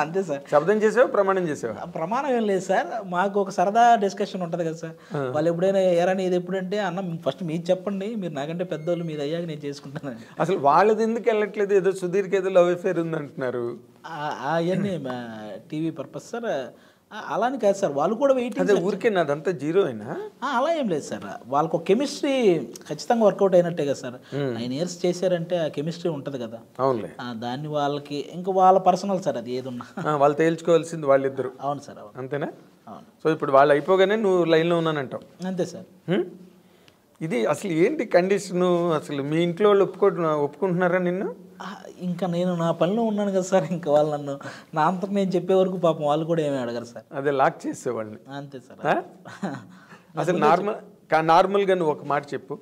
అంతే సార్. శబ్దం చేసావు, ప్రమాణం చేసావు? ప్రమాణం ఏం లేదు సార్, మాకు ఒక సరదా డిస్కషన్ ఉంటుంది కదా సార్. వాళ్ళు ఎప్పుడైనా ఎరాని ఇది ఎప్పుడంటే అన్న ఫస్ట్ మీరు చెప్పండి, మీరు నాకంటే పెద్దోళ్ళు, మీరు అయ్యాక నేను చేసుకుంటాను. అసలు వాళ్ళది ఎందుకు వెళ్ళట్లేదు? ఏదో సుధీర్కి ఏదో లవ్ అఫేర్ ఉంది అంటున్నారు. అవన్నీ టీవీ పర్పస్ సార్. అలానే కాదు సార్, వాళ్ళు కూడా వెయిటింగ్. అదే ఊరికే నాదంతా జీరో అయినా అలా ఏం లేదు సార్. వాళ్ళకు ఒక కెమిస్ట్రీ ఖచ్చితంగా వర్కౌట్ అయినట్టే కదా సార్. 9 years చేశారంటే ఆ కెమిస్ట్రీ ఉంటుంది కదా. అవునులే. దాన్ని వాళ్ళకి ఇంకా వాళ్ళ పర్సనల్ సార్, అది ఏదున్నా వాళ్ళు తేల్చుకోవాల్సింది వాళ్ళిద్దరు. అవును సార్, అవును. అంతేనా? అవును. సో ఇప్పుడు వాళ్ళు అయిపోగానే నువ్వు లైన్లో ఉన్నానంటావు. అంతే సార్. ఇది అసలు ఏంటి కండిషను? అసలు మీ ఇంట్లో వాళ్ళు ఒప్పుకుంటున్నారా నిన్ను? ఇంకా నేను నా పనిలో ఉన్నాను కదా సార్. ఇంకా వాళ్ళు నన్ను నా అంతకు నేను చెప్పే వరకు పాపం వాళ్ళు కూడా ఏమీ అడగరు సార్. అదే లాక్ చేసేవాళ్ళని. అంతే సార్. అసలు నార్మల్గా నువ్వు ఒక మాట చెప్పు.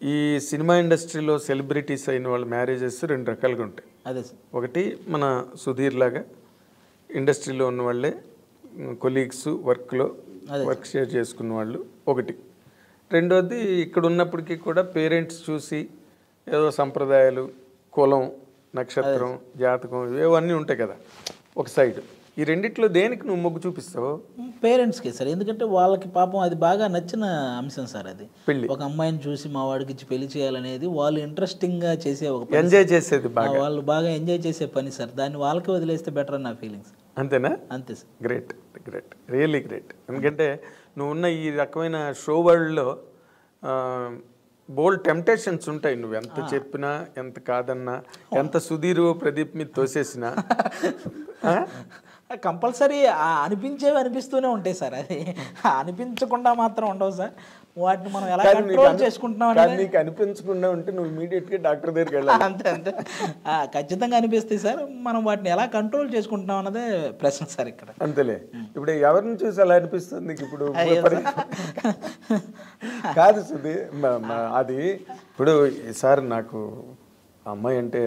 ఈ సినిమా ఇండస్ట్రీలో సెలబ్రిటీస్ అయిన వాళ్ళ మ్యారేజెస్ 2 రకాలుగా ఉంటాయి. అదే సార్. ఒకటి మన సుధీర్ లాగా ఇండస్ట్రీలో ఉన్న వాళ్ళే కొలీగ్స్, వర్క్ షేర్ చేసుకున్న వాళ్ళు ఒకటి. రెండోది ఇక్కడ ఉన్నప్పటికీ కూడా పేరెంట్స్ చూసి ఏదో సంప్రదాయాలు, కులం, నక్షత్రం, జాతకం ఇవన్నీ ఉంటాయి కదా ఒక సైడ్. ఈ రెండిట్లో దేనికి నువ్వు మొగ్గు చూపిస్తావు? పేరెంట్స్కి సార్. ఎందుకంటే వాళ్ళకి పాపం అది బాగా నచ్చిన అంశం సార్. అది పెళ్లి, ఒక అమ్మాయిని చూసి మా వాడికి ఇచ్చి పెళ్లి చేయాలనేది వాళ్ళు ఇంట్రెస్టింగ్గా చేసే ఒక పని, ఎంజాయ్ చేసేది, వాళ్ళు బాగా ఎంజాయ్ చేసే పని సార్. దాన్ని వాళ్ళకి వదిలేస్తే బెటర్ అని నా ఫీలింగ్స్. అంతేనా? అంతే సార్. Great, really great. ఎందుకంటే నువ్వు ఉన్న ఈ రకమైన షో వరల్డ్లో బోల్డ్ టెంప్టేషన్స్ ఉంటాయి. నువ్వు ఎంత చెప్పినా, ఎంత కాదన్నా, ఎంత సుధీర్ ప్రదీప్ మీద తోసేసినా కంపల్సరీ అనిపించేవి అనిపిస్తూనే ఉంటాయి సార్. అది అనిపించకుండా మాత్రం ఉండవు సార్. వాటిని మనం ఎలా కంట్రోల్ చేసుకుంటున్నాం అనేది నీకు అనిపించకుండా ఉంటే నువ్వు ఇమీడియట్గా డాక్టర్ దగ్గరికి వెళ్ళాలి. అంతే ఖచ్చితంగా అనిపిస్తాయి సార్. మనం వాటిని ఎలా కంట్రోల్ చేసుకుంటున్నాం అన్నదే ప్రశ్న సార్ ఇక్కడ. అంతేలే. ఇప్పుడు ఎవరిని చూసి అలా అనిపిస్తుంది నీకు? ఇప్పుడు కాదు సుధీ, అది ఇప్పుడు సార్ నాకు అమ్మాయి అంటే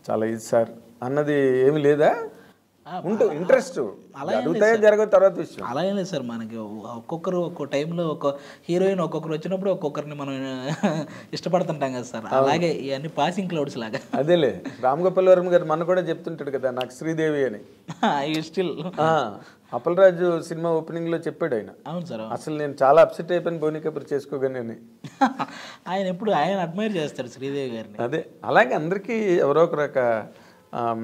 చాలా ఇది సార్ అన్నది ఏమి లేదా? ఇంట్రెస్ట్ అడుగుతాయో జరగదు తర్వాత విషయం. అలా ఏం లేదు సార్. మనకి ఒక్కొక్కరు ఒక్కో టైంలో ఒక హీరోయిన్ ఒక్కొక్కరు వచ్చినప్పుడు ఒక్కొక్కరిని మనం ఇష్టపడుతుంటాం కదా సార్. అలాగే ఇవన్నీ పాసింగ్ క్లౌడ్స్ లాగా. అదేలే, రామ్ గోపాల్ వర్మ గారు మన కూడా చెప్తుంటాడు కదా నాకు శ్రీదేవి అని. స్టిల్ అప్పలరాజు సినిమా ఓపెనింగ్ లో చెప్పాడు ఆయన. అవును సార్. అసలు నేను చాలా అప్సెట్ అయిపోయిన బోని కబుర్ చేసుకోగానే అని. ఆయన ఎప్పుడు ఆయన అడ్మైర్ చేస్తాడు శ్రీదేవి గారిని. అదే, అలాగే అందరికీ ఎవరో ఒక రక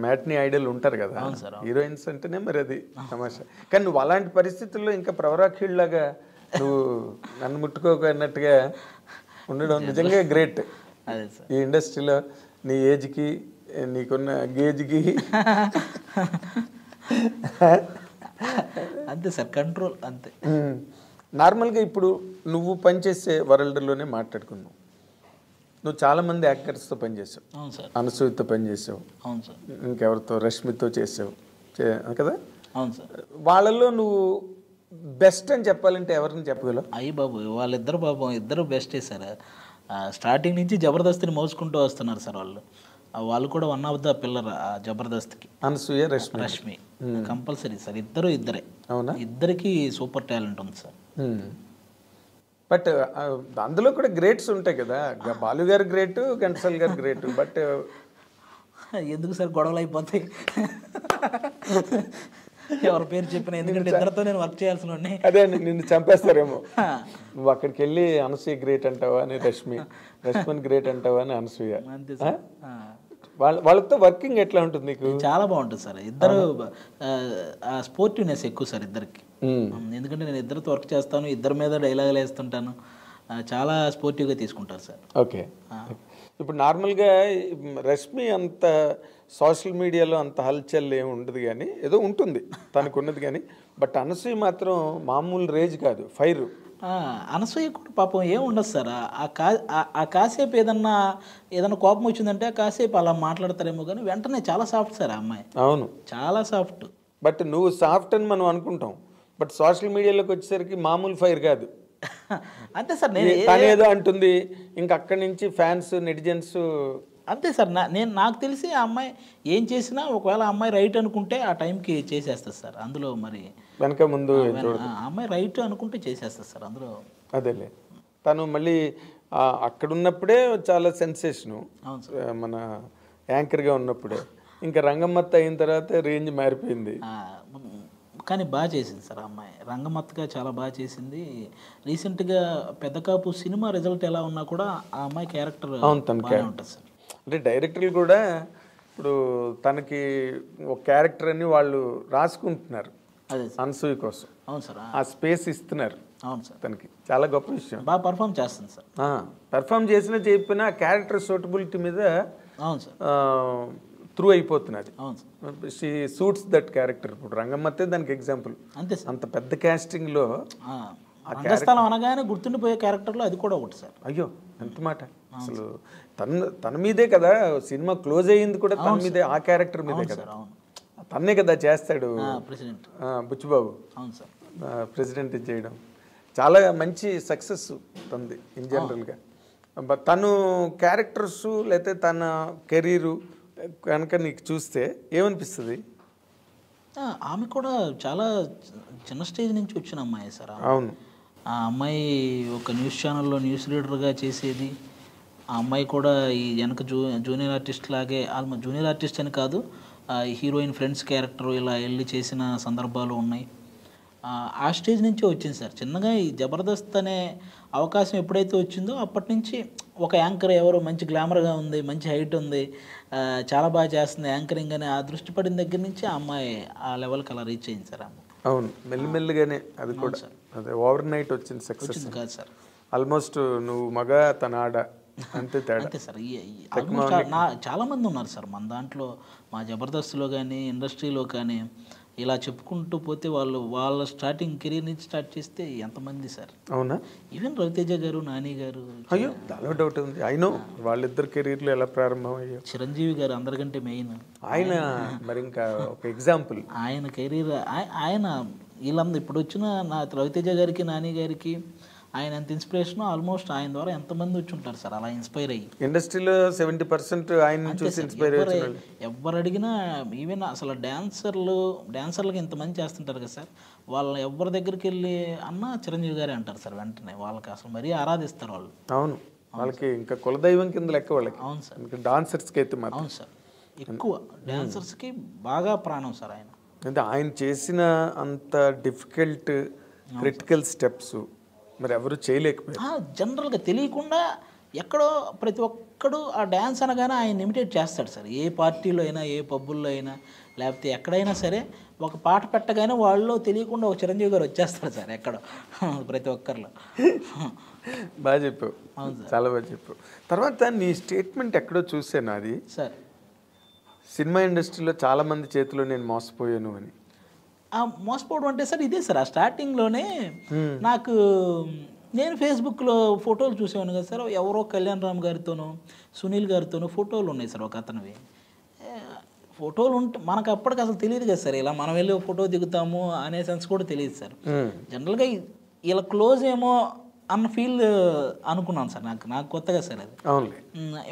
మ్యాట్నీ ఐడల్ ఉంటారు కదా హీరోయిన్స్ అంటేనే. మరి అది తమాషా. కానీ నువ్వు అలాంటి పరిస్థితుల్లో ఇంకా ప్రవరాఖీళ్ళలాగా నువ్వు నన్ను ముట్టుకోకన్నట్టుగా ఉండడం నిజంగా గ్రేట్. అదే సార్. ఈ ఇండస్ట్రీలో నీ ఏజ్కి, నీకున్న గేజ్కి అంతే సార్, కంట్రోల్ అంతే. నార్మల్గా ఇప్పుడు నువ్వు పనిచేసే వరల్డ్లోనే మాట్లాడుకున్నావు. నువ్వు చాలామంది యాక్టర్స్తో పనిచేసావు. అవును సార్. అనసూయతో పనిచేసావు. అవును సార్. ఇంకెవరితో, రష్మితో చేసావు కదా. అవును సార్. వాళ్ళల్లో నువ్వు బెస్ట్ అని చెప్పాలంటే ఎవరిని చెప్పగలవు? అయ్యి బాబు, వాళ్ళిద్దరు బాబు ఇద్దరు బెస్టే సార్. స్టార్టింగ్ నుంచి జబర్దస్తిని మోసుకుంటూ వస్తున్నారు సార్ వాళ్ళు. వాళ్ళు కూడా వన్ ఆఫ్ ద పిల్లర్ జబర్దస్త్కి. Anasuya, Rashmi compulsory sir. ఇద్దరే. అవునా? ఇద్దరికి సూపర్ టాలెంట్ ఉంది సార్. బట్ అందులో కూడా గ్రేట్స్ ఉంటాయి కదా. బాలు గారు గ్రేట్, ఘంటసాల గారు గ్రేట్. బట్ ఎందుకు సార్ గొడవలు అయిపోతాయి ఎవరి పేరు చెప్పినా? ఎందుకంటే ఇద్దరితో నేను వర్క్ చేయాల్సిన ఉన్నాయి. అదే నిన్ను చంపేస్తారేమో. నువ్వు అక్కడికి వెళ్ళి అనసూయ గ్రేట్ అంటావా అని రష్మిని గ్రేట్ అంటావా అని అనసూయ. అంతే సార్. వాళ్ళతో వర్కింగ్ ఎట్లా ఉంటుంది నీకు? చాలా బాగుంటుంది సార్. ఇద్దరు స్పోర్టివ్నెస్ ఎక్కువ సార్ ఇద్దరికి. ఎందుకంటే నేను ఇద్దరితో వర్క్ చేస్తాను, ఇద్దరి మీద డైలాగులు వేస్తుంటాను, చాలా స్పోర్టివ్గా తీసుకుంటారు సార్. ఓకే. ఇప్పుడు నార్మల్గా రష్మి అంత సోషల్ మీడియాలో అంత హల్చల్ ఏమి ఉండదు, కానీ ఏదో ఉంటుంది తనకు ఉన్నది, కానీ బట్ అనసూయ మాత్రం మామూలు రేజ్ కాదు, ఫైర్. అనసూయ కూడా పాపం ఏం ఉండదు సార్. ఆ కాసేపు ఏదన్నా కోపం వచ్చిందంటే కాసేపు అలా మాట్లాడతారేమో, కానీ వెంటనే చాలా సాఫ్ట్ సార్ ఆ అమ్మాయి. అవును, చాలా సాఫ్ట్. బట్ నువ్వు సాఫ్ట్ అని మనం అనుకుంటాం, బట్ సోషల్ మీడియాలోకి వచ్చేసరికి మామూలు ఫైర్ కాదు. అంతే సార్. తను ఏదో అంటుంది, ఇంకా అక్కడి నుంచి ఫ్యాన్స్ నెటిజన్స్. అంతే సార్. నాకు తెలిసి ఆ అమ్మాయి ఏం చేసినా ఒకవేళ ఆ అమ్మాయి రైట్ అనుకుంటే ఆ టైంకి చేసేస్తుంది సార్. అందులో మరి వెనక ముందు ఆ అమ్మాయి రైట్ అనుకుంటే చేసేస్తుంది సార్ అందులో. అదేలే, తను మళ్ళీ అక్కడ ఉన్నప్పుడే చాలా సెన్సేషను, మన యాంకర్గా ఉన్నప్పుడే. ఇంకా రంగమ్మత్త అయిన తర్వాత రేంజ్ మారిపోయింది. కానీ బాగా చేసింది సార్ ఆ అమ్మాయి, రంగమత్తగా చాలా బాగా చేసింది. రీసెంట్గా పెద్ద కాపు సినిమా రిజల్ట్ ఎలా ఉన్నా కూడా ఆ అమ్మాయి క్యారెక్టర్ బాగానే ఉంటుంది సార్. అంటే డైరెక్టర్లు కూడా ఇప్పుడు తనకి ఒక క్యారెక్టర్ అని వాళ్ళు రాసుకుంటున్నారు, అదే అనసూయ కోసం. అవును సార్, ఆ స్పేస్ ఇస్తున్నారు. అవును సార్, తనకి చాలా గొప్ప విషయం. బాగా పర్ఫామ్ చేస్తుంది సార్. పర్ఫామ్ చేసినా చెప్పినా క్యారెక్టర్ సూటబిలిటీ మీద అవును సార్ త్రూ అయిపోతున్నది. అవును sir, she suits that character. ఇప్పుడు రంగమ్మతే దానికి ఎగ్జాంపుల్. అంతే సార్. అంత పెద్ద కాస్టింగ్లో రంగస్థలం అనగానే గుర్తుండిపోయే క్యారెక్టర్లో అది కూడా ఒకటి సార్. అయ్యో ఎంత మాట. అసలు తన మీదే కదా సినిమా క్లోజ్ అయ్యింది కూడా, తన మీదే, ఆ క్యారెక్టర్ మీదే కదా. తన్నే కదా చేస్తాడు ప్రెసిడెంట్ బుచ్చిబాబు. అవును సార్, ప్రెసిడెంట్ చేయడం చాలా మంచి సక్సెస్ తంది ఇన్ జనరల్గా. తను క్యారెక్టర్స్ లేకపోతే తన కెరీరు కనుక నీకు చూస్తే ఏమనిపిస్తుంది? ఆమె కూడా చాలా చిన్న స్టేజ్ నుంచి వచ్చిన అమ్మాయి సార్. అవును, ఆ అమ్మాయి ఒక న్యూస్ ఛానల్లో న్యూస్ రీడర్గా చేసేది. ఆ అమ్మాయి కూడా ఈ వెనక జూనియర్ ఆర్టిస్ట్ లాగే, జూనియర్ ఆర్టిస్ట్ అని కాదు, హీరోయిన్ ఫ్రెండ్స్ క్యారెక్టర్ ఇలా వెళ్ళి చేసిన సందర్భాలు ఉన్నాయి. ఆ స్టేజ్ నుంచే వచ్చింది సార్. చిన్నగా ఈ జబర్దస్త్ అనే అవకాశం ఎప్పుడైతే వచ్చిందో అప్పటి నుంచి ఒక యాంకర్ ఎవరో మంచి గ్లామర్గా ఉంది, మంచి హైట్ ఉంది, చాలా బాగా చేస్తుంది యాంకరింగ్ అని ఆ దృష్టి పడిన దగ్గర నుంచి ఆ అమ్మాయి ఆ లెవెల్కి అలా రీచ్ అయింది సార్. అవును, మెల్లిమెల్లిగానే అది కూడా. అదే ఓవర్ నైట్ వచ్చింది సక్సెస్ కాదు సార్. ఆల్మోస్ట్ నువ్వు మగ తన ఆడ అంతే తేడా. అంతే సార్. చాలా మంది ఉన్నారు సార్ మన దాంట్లో, మా జబర్దస్త్లో కానీ ఇండస్ట్రీలో కానీ. ఇలా చెప్పుకుంటూ పోతే వాళ్ళ స్టార్టింగ్ కెరీర్ నుంచి స్టార్ట్ చేస్తే ఎంతమంది సార్. అవునా? ఈవెన్ రవితేజ గారు, నాని గారు. అయ్యో చాలా డౌట్ ఉంది. అయినో వాళ్ళిద్దరు కెరీర్లు ఎలా ప్రారంభం అయ్యో. చిరంజీవి గారు అందరికంటే మెయిన్. ఆయన మరి ఇంకా ఒక ఎగ్జాంపుల్. ఆయన కెరీర్ ఆయన వీళ్ళందరూ ఇప్పుడు వచ్చిన రవితేజ గారికి, నాని గారికి ఆయన ఎంత ఇన్స్పిరేషన్, ఆల్మోస్ట్ ఆయన ద్వారా ఎంతమంది వచ్చి ఉంటారు సార్ అలా ఇన్స్పైర్ అయ్యి. ఇండస్ట్రీలో 70% ఆయన చూసి ఇన్స్పైర్ అయ్యారు. ఎవరు అడిగినా, ఈవెన్ అసలు డాన్సర్లకి ఇంతమంది చేస్తుంటారు కదా సార్, వాళ్ళ ఎవరి దగ్గరికి వెళ్ళి అన్న చిరంజీవి గారే అంటారు సార్ వెంటనే. వాళ్ళకి అసలు మరీ ఆరాధిస్తారు వాళ్ళు. అవును, వాళ్ళకి ఇంకా కులదైవం కింద లెక్క వాళ్ళకి. అవును సార్, ఇంకా డాన్సర్స్కి అయితే మాత్రం. అవును సార్, ఎక్కువ డాన్సర్స్కి బాగా ప్రాణం సార్ ఆయన. అంటే ఆయన చేసిన అంత డిఫికల్ట్ క్రిటికల్ స్టెప్స్ మరి ఎవరు చేయలేకపోయారు. జనరల్గా తెలియకుండా ఎక్కడో ప్రతి ఒక్కడు ఆ డ్యాన్స్ అనగానే ఆయన ఇమిటేట్ చేస్తాడు సార్. ఏ పార్టీలో అయినా, ఏ పబ్బుల్లో అయినా, లేకపోతే ఎక్కడైనా సరే ఒక పాట పెట్టగానే వాళ్ళు తెలియకుండా ఒక చిరంజీవి గారు వచ్చేస్తారు సార్ ఎక్కడో ప్రతి ఒక్కరిలో. బాగా చెప్పావు, చాలా బాగా చెప్పావు. తర్వాత నీ స్టేట్మెంట్ ఎక్కడో చూసాను అది సార్, సినిమా ఇండస్ట్రీలో చాలామంది చేతిలో నేను మోసపోయాను అని. మోసపోవడం అంటే సార్ ఇదే సార్, ఆ స్టార్టింగ్లోనే నాకు నేను ఫేస్బుక్లో ఫోటోలు చూసేవాను కదా సార్, ఎవరో కళ్యాణ్ రామ్ గారితోనూ సునీల్ గారితోనూ ఫోటోలు ఉన్నాయి సార్ ఒక అతనివి. ఫోటోలు ఉంటే మనకు అప్పటికి అసలు తెలియదు కదా సార్, ఇలా మనం వెళ్ళి ఫోటో దిగుతాము అనే సెన్స్ కూడా తెలియదు సార్. జనరల్గా ఇలా క్లోజ్ ఏమో అన్న ఫీల్ అనుకున్నాను సార్. నాకు కొత్తగా సార్ అది.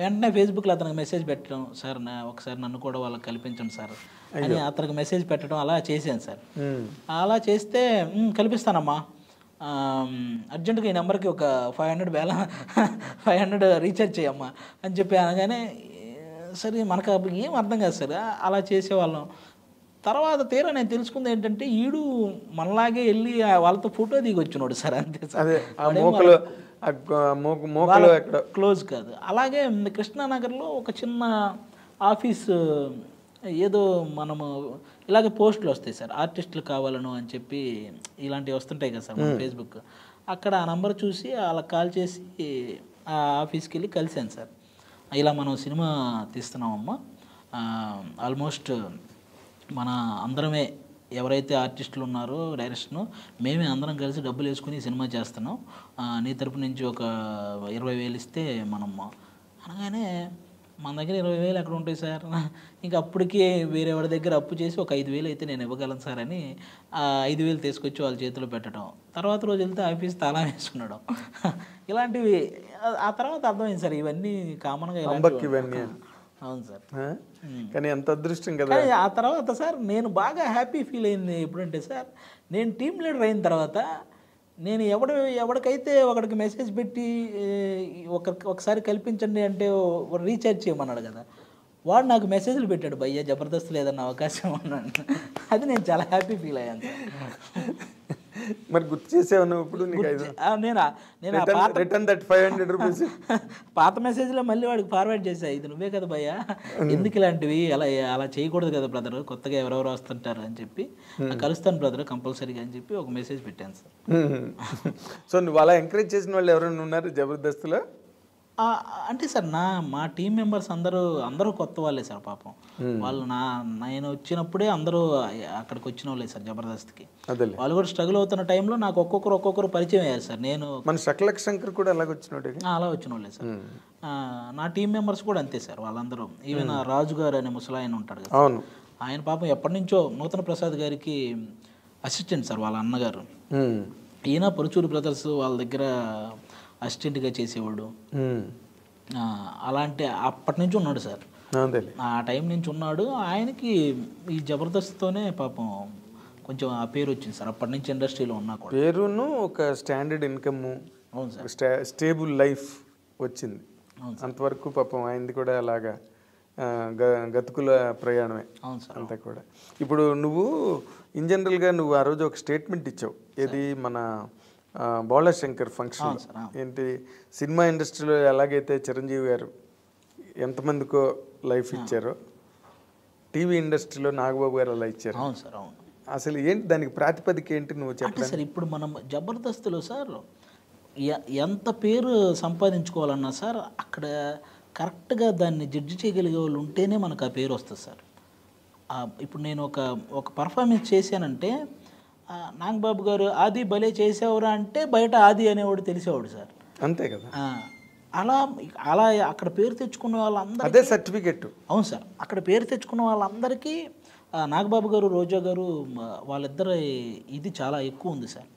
వెంటనే ఫేస్బుక్లో అతనికి మెసేజ్ పెట్టడం, సార్ ఒకసారి నన్ను కూడా వాళ్ళకి కల్పించండి సార్ అని అతనికి మెసేజ్ పెట్టడం అలా చేశాను సార్. అలా చేస్తే కల్పిస్తానమ్మా, అర్జెంటుగా ఈ నెంబర్కి ఒక 500 రీఛార్జ్ చేయమ్మా అని చెప్పి అనగానే సరే మనకు ఏం అర్థం కాదు సార్, అలా చేసేవాళ్ళం. తర్వాత తీరా నేను తెలుసుకుంది ఏంటంటే ఈడు మనలాగే వెళ్ళి వాళ్ళతో ఫోటో దిగి వచ్చినాడు సార్. అంతే సార్, క్లోజ్ కాదు. అలాగే కృష్ణానగర్లో ఒక చిన్న ఆఫీస్ ఏదో మనము ఇలాగే పోస్టులు వస్తాయి సార్, ఆర్టిస్టులు కావాలను అని చెప్పి ఇలాంటివి వస్తుంటాయి కదా సార్ మన ఫేస్బుక్. అక్కడ ఆ నంబర్ చూసి వాళ్ళకి కాల్ చేసి ఆ ఆఫీస్కి వెళ్ళి కలిశాను సార్. ఇలా మనం సినిమా తీస్తున్నామమ్మా, ఆల్మోస్ట్ మన అందరమే ఎవరైతే ఆర్టిస్టులు ఉన్నారో డైరెక్షను మేమే అందరం కలిసి డబ్బులు వేసుకుని సినిమా చేస్తున్నాం, నీ తరపు నుంచి ఒక 20,000 ఇస్తే మనం అనగానే, మన దగ్గర 20,000 ఎక్కడ ఉంటాయి సార్, ఇంకా అప్పటికే వేరే వాడి దగ్గర అప్పు చేసి ఒక 5,000 అయితే నేను ఇవ్వగలను సార్ అని 5,000 తీసుకొచ్చి వాళ్ళ చేతిలో పెట్టడం. తర్వాత రోజు వెళ్తే ఆఫీస్ తాళం వేసుకున్నాడు. ఇలాంటివి ఆ తర్వాత అర్థమైంది సార్, ఇవన్నీ కామన్గా ఇవన్నీ. అవును సార్, కానీ ఎంత అదృష్టం కదా. కానీ ఆ తర్వాత సార్ నేను బాగా హ్యాపీ ఫీల్ అయింది ఎప్పుడంటే సార్, నేను టీమ్ లీడర్ అయిన తర్వాత నేను ఎవడికైతే ఒకడికి మెసేజ్ పెట్టి ఒకసారి కల్పించండి అంటే రీఛార్జ్ చేయమన్నాడు కదా, వాడు నాకు మెసేజ్లు పెట్టాడు, భయ్యా జబర్దస్త్ లేదన్న అవకాశం అన్నాడు. అది నేను చాలా హ్యాపీ ఫీల్ అయ్యాను సార్. మరి గుర్తు చేసావు నువ్వు ఇప్పుడు? నేను రిటర్న్ దట్ 500 రూపీస్ పాత మెసేజ్లో మళ్ళీ వాడికి ఫార్వర్డ్ చేసా, ఇది నువ్వే కదా భయ్యా, ఎందుకు ఇలాంటివి అలా చేయకూడదు కదా బ్రదర్, కొత్తగా ఎవరెవరు వస్తుంటారు అని చెప్పి, కలుస్తాను బ్రదర్ కంపల్సరీగా అని చెప్పి ఒక మెసేజ్ పెట్టాను సార్. సో నువ్వు అలా ఎంకరేజ్ చేసిన వాళ్ళు ఎవరైనా ఉన్నారు జబర్దస్త్లో? అంటే సార్ మా టీం మెంబర్స్ అందరూ కొత్త వాళ్ళే సార్ పాపం. వాళ్ళు నేను వచ్చినప్పుడే అందరూ అక్కడికి వచ్చిన వాళ్ళే సార్ జబర్దస్త్కి. వాళ్ళు కూడా స్ట్రగుల్ అవుతున్న టైంలో నాకు ఒక్కొక్కరు పరిచయం అయ్యారు సార్. నేను మన శంకర్ కూడా అలాగ వచ్చినోడే, అలా వచ్చిన వాళ్ళే సార్. నా టీం మెంబర్స్ కూడా అంతే సార్, వాళ్ళందరూ. ఈవెన్ రాజు గారు అనే ముసలాయన ఉంటాడు కదా, ఆయన పాపం ఎప్పటి నుంచో నూతన ప్రసాద్ గారికి అసిస్టెంట్ సార్ వాళ్ళ అన్నగారు. ఈయన పరుచూరు బ్రదర్స్ వాళ్ళ దగ్గర అసిస్టెంట్గా చేసేవాడు. అలాంటి అప్పటి నుంచి ఉన్నాడు సార్, ఆ టైం నుంచి ఉన్నాడు. ఆయనకి ఈ జబర్దస్త్తోనే పాపం కొంచెం ఆ పేరు వచ్చింది సార్, అప్పటి నుంచి ఇండస్ట్రీలో ఉన్నా కూడా. పేరును ఒక స్టాండర్డ్ ఇన్కమ్, అవును సార్, స్టేబుల్ లైఫ్ వచ్చింది. అంతవరకు పాపం ఆయనది కూడా అలాగా గతుకుల ప్రయాణమే అంతా కూడా. ఇప్పుడు నువ్వు ఇన్ జనరల్గా నువ్వు ఆ రోజు ఒక స్టేట్మెంట్ ఇచ్చావు, ఏది మన బాలశంకర్ ఫంక్షన్. ఏంటి, సినిమా ఇండస్ట్రీలో ఎలాగైతే చిరంజీవి గారు ఎంతమందికో లైఫ్ ఇచ్చారో, టీవీ ఇండస్ట్రీలో నాగబాబు గారు అలా ఇచ్చారు. అవును సార్, అవును. అసలు ఏంటి దానికి ప్రాతిపదిక ఏంటి నువ్వు చెప్పండి సార్? ఇప్పుడు మనం జబర్దస్త్లో సార్ ఎంత పేరు సంపాదించుకోవాలన్నా సార్, అక్కడ కరెక్ట్గా దాన్ని జడ్జి చేయగలిగే వాళ్ళు ఉంటేనే మనకు ఆ పేరు వస్తుంది సార్. ఇప్పుడు నేను ఒక పర్ఫార్మెన్స్ చేశానంటే, నాగబాబు గారు ఆది భలే చేసేవారు అంటే బయట ఆది అనేవాడు తెలిసేవాడు సార్. అంతే కదా. అలా అక్కడ పేరు తెచ్చుకున్న వాళ్ళందరూ అదే సర్టిఫికెట్. అవును సార్, అక్కడ పేరు తెచ్చుకున్న వాళ్ళందరికీ నాగబాబు గారు, రోజా గారు వాళ్ళిద్దరు ఇది చాలా ఎక్కువ ఉంది సార్.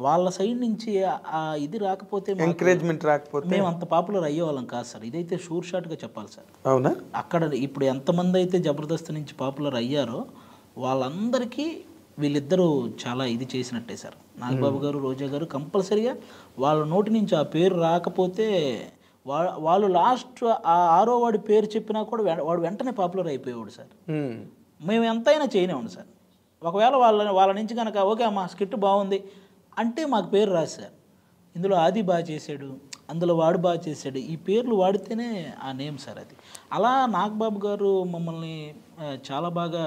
వాళ్ళ సైడ్ నుంచి ఇది రాకపోతే, ఎంకరేజ్మెంట్ రాకపోతే మేము అంత పాపులర్ అయ్యేవాళ్ళం కాదు సార్. ఇదైతే షూర్ షాట్గా చెప్పాలి సార్. అవునా? అక్కడ ఇప్పుడు ఎంతమంది అయితే జబర్దస్త్ నుంచి పాపులర్ అయ్యారో వాళ్ళందరికీ వీళ్ళిద్దరూ చాలా ఇది చేసినట్టే సార్. నాగబాబు గారు, రోజా గారు కంపల్సరీగా వాళ్ళ నోటి నుంచి ఆ పేరు రాకపోతే వాళ్ళు లాస్ట్ ఆ 6వ వాడి పేరు చెప్పినా కూడా వాడు వెంటనే పాపులర్ అయిపోయేవాడు సార్. మేము ఎంతైనా చేయనివ్వండి సార్. ఒకవేళ వాళ్ళ నుంచి కనుక ఓకే అమ్మా స్కిట్ బాగుంది అంటే మాకు పేరు రాదు సార్. ఇందులో ఆది బాగా చేశాడు, అందులో వాడు బాగా చేశాడు, ఈ పేర్లు వాడితేనే ఆ నేమ్ సార్. అది అలా నాగబాబు గారు మమ్మల్ని చాలా బాగా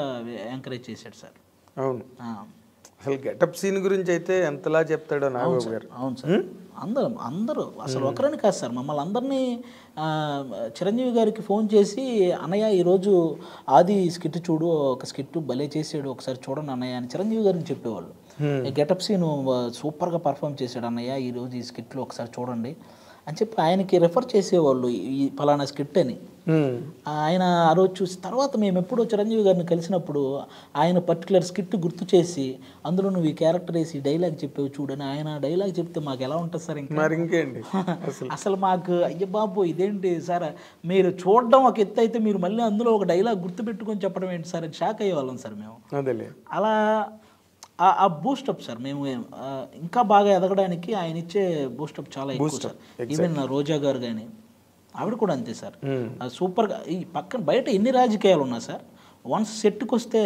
ఎంకరేజ్ చేశాడు సార్. అవును, అసలు గెటప్ సీన్ గురించి అయితే ఎంతలా చెప్తాడో నాగబాబు గారు. అవును సార్, అందరూ అసలు ఒకరని కాదు సార్, మమ్మల్ని అందరినీ చిరంజీవి గారికి ఫోన్ చేసి, అన్నయ్య ఈరోజు ఆది స్కిట్ చూడు, ఒక స్కిట్ భలే చేసాడు, ఒకసారి చూడండి అన్నయ్య అని చిరంజీవి గారికి చెప్పేవాళ్ళు. గెటప్ సీన్ సూపర్గా పర్ఫామ్ చేశాడు అన్నయ్య, ఈరోజు ఈ స్కిట్లో ఒకసారి చూడండి అని చెప్పి ఆయనకి రెఫర్ చేసేవాళ్ళు, ఈ ఫలానా స్కిట్ అని. ఆయన ఆ రోజు చూసి తర్వాత మేము ఎప్పుడో చిరంజీవి గారిని కలిసినప్పుడు ఆయన పర్టికులర్ స్కిట్ గుర్తు చేసి, అందులో నువ్వు ఈ క్యారెక్టర్ వేసి డైలాగ్ చెప్పేవి చూడని ఆయన డైలాగ్ చెప్తే మాకు ఎలా ఉంటుంది సార్? ఇంకేంటి అసలు మాకు అయ్య బాబు ఇదేంటి సార్, మీరు చూడడం ఒక ఎత్తు అయితే మీరు మళ్ళీ అందులో ఒక డైలాగ్ గుర్తుపెట్టుకొని చెప్పడం ఏంటి సార్ అని షాక్ అయ్యేవాళ్ళం సార్ మేము. అలా ఆ బూస్టప్ సార్ మేము ఇంకా బాగా ఎదగడానికి ఆయన ఇచ్చే బూస్టప్ చాలా ఎక్కువ సార్. ఈవెన్ రోజా గారు కానీ ఆవిడ కూడా అంతే సార్, సూపర్గా. ఈ పక్కన బయట ఎన్ని రాజకీయాలు ఉన్నా సార్, వన్స్ సెట్కి వస్తే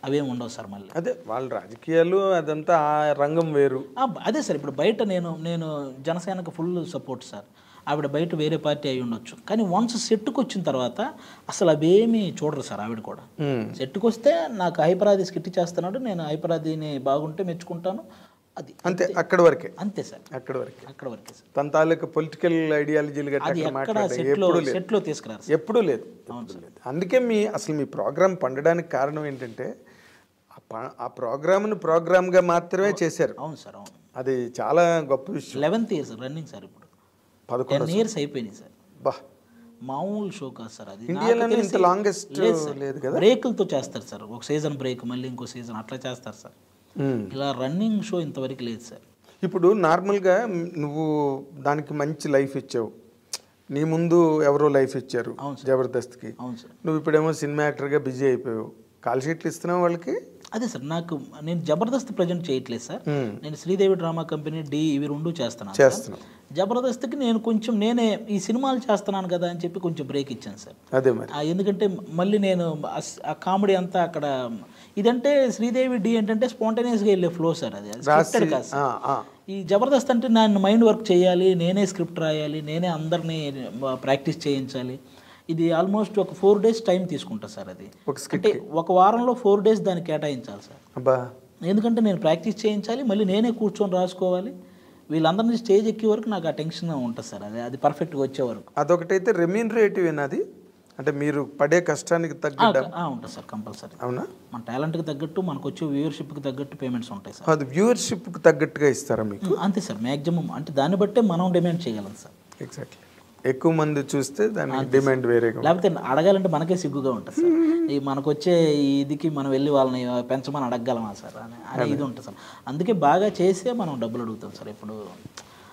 అవేం ఉండవు సార్ మళ్ళీ. అదే వాళ్ళ రాజకీయాలు అదంతా ఆ రంగం వేరు. అదే సార్ ఇప్పుడు బయట నేను జనసేనకు ఫుల్ సపోర్ట్ సార్. ఆవిడ బయట వేరే పార్టీ అయి ఉండొచ్చు, కానీ వన్స్ సెట్కి వచ్చిన తర్వాత అసలు అవేమీ చూడరు సార్. ఆవిడ కూడా సెట్కి వస్తే నాకు హైపరాది స్కిట్ చేస్తున్నాడు, నేను హైపరాదిని బాగుంటే మెచ్చుకుంటాను, అది అంతే, అక్కడ వరకే. అంతే సార్, అక్కడ వరకే సార్. తన తాలూకు పొలిటికల్ ఐడియాలజీలు సెట్లో తీసుకురారు, ఎప్పుడూ లేదు. అందుకే అసలు మీ ప్రోగ్రామ్ పండడానికి కారణం ఏంటంటే ఆ ప్రోగ్రామ్ను ప్రోగ్రామ్గా మాత్రమే చేశారు. అవును సార్, అవును. అది చాలా గొప్ప విషయం. 11th years running sir. ఇప్పుడు 11 years అయిపోయినాయి సార్. బా, మామూలు షో కాదు సార్. అది ఇండియాలో ఇంత లాంగెస్ట్ లేదు కదా. బ్రేకులతో చేస్తారు సార్, ఒక సీజన్ బ్రేక్ మళ్ళీ ఇంకో సీజన్ అట్లా చేస్తారు సార్. ఇలా రన్నింగ్ షో ఇంతవరకు లేదు సార్. ఇప్పుడు నార్మల్గా నువ్వు దానికి మంచి లైఫ్ ఇచ్చావు, నీ ముందు ఎవరో లైఫ్ ఇచ్చారు జబర్దస్త్కి. అవును సార్. నువ్వు ఇప్పుడేమో సినిమా యాక్టర్గా బిజీ అయిపోయావు, కాల్ షీట్లు ఇస్తున్నావు వాళ్ళకి. అదే సార్, నేను జబర్దస్త్ ప్రజెంట్ చేయట్లేదు సార్. నేను శ్రీదేవి డ్రామా కంపెనీ ఇవి 2 చేస్తున్నాను. జబర్దస్త్కి నేనే ఈ సినిమాలు చేస్తున్నాను కదా అని చెప్పి కొంచెం బ్రేక్ ఇచ్చాను సార్. అదే మరి, ఎందుకంటే మళ్ళీ నేను ఆ కామెడీ అంతా అక్కడ. ఇదంటే శ్రీదేవి ఏంటంటే స్పాంటేనియస్గా వెళ్ళే ఫ్లో సార్, అది స్క్రిప్టెడ్ కాదు సార్. ఈ జబర్దస్త్ అంటే నేను మైండ్ వర్క్ చేయాలి, నేనే స్క్రిప్ట్ రాయాలి, నేనే అందరినీ ప్రాక్టీస్ చేయించాలి. ఇది ఆల్మోస్ట్ ఒక 4 days టైం తీసుకుంటా సార్. అది అంటే ఒక వారంలో 4 days దాన్ని కేటాయించాలి సార్. ఎందుకంటే నేను ప్రాక్టీస్ చేయించాలి, మళ్ళీ నేనే కూర్చొని రాసుకోవాలి. వీళ్ళందరినీ స్టేజ్ ఎక్కే వరకు నాకు ఆ టెన్షన్ ఉంటుంది సార్. అది పర్ఫెక్ట్గా వచ్చే వరకు. అదొకటైతే రెమ్యూనరేటివ్ ఏనాది అంటే మీరు పడే కష్టానికి తగ్గట్టు ఉంటుంది సార్, కంపల్సరీ. అవునా? మన టాలెంట్కి తగ్గట్టు, మనకు వచ్చే వ్యూవర్షిప్కి తగ్గట్టు పేమెంట్స్ ఉంటాయి సార్. అది వ్యూవర్షిప్కి తగ్గట్టుగా ఇస్తారా మీకు? అంతే సార్, మ్యాక్సిమం అంటే దాన్ని బట్టే మనం డిమాండ్ చేయగలం సార్. ఎగ్జాక్ట్లీ. ఎక్కువ మంది చూస్తే దాని డిమాండ్ వేరే, లేకపోతే అడగాలంటే మనకే సిగ్గుగా ఉంటుంది సార్. మనకు వచ్చే ఇదికి మనం వెళ్ళి వాళ్ళని పెంచమని అడగగలమా సార్ అని ఇది ఉంటుంది సార్. అందుకే బాగా చేసే మనం డబ్బులు అడుగుతాం సార్. ఇప్పుడు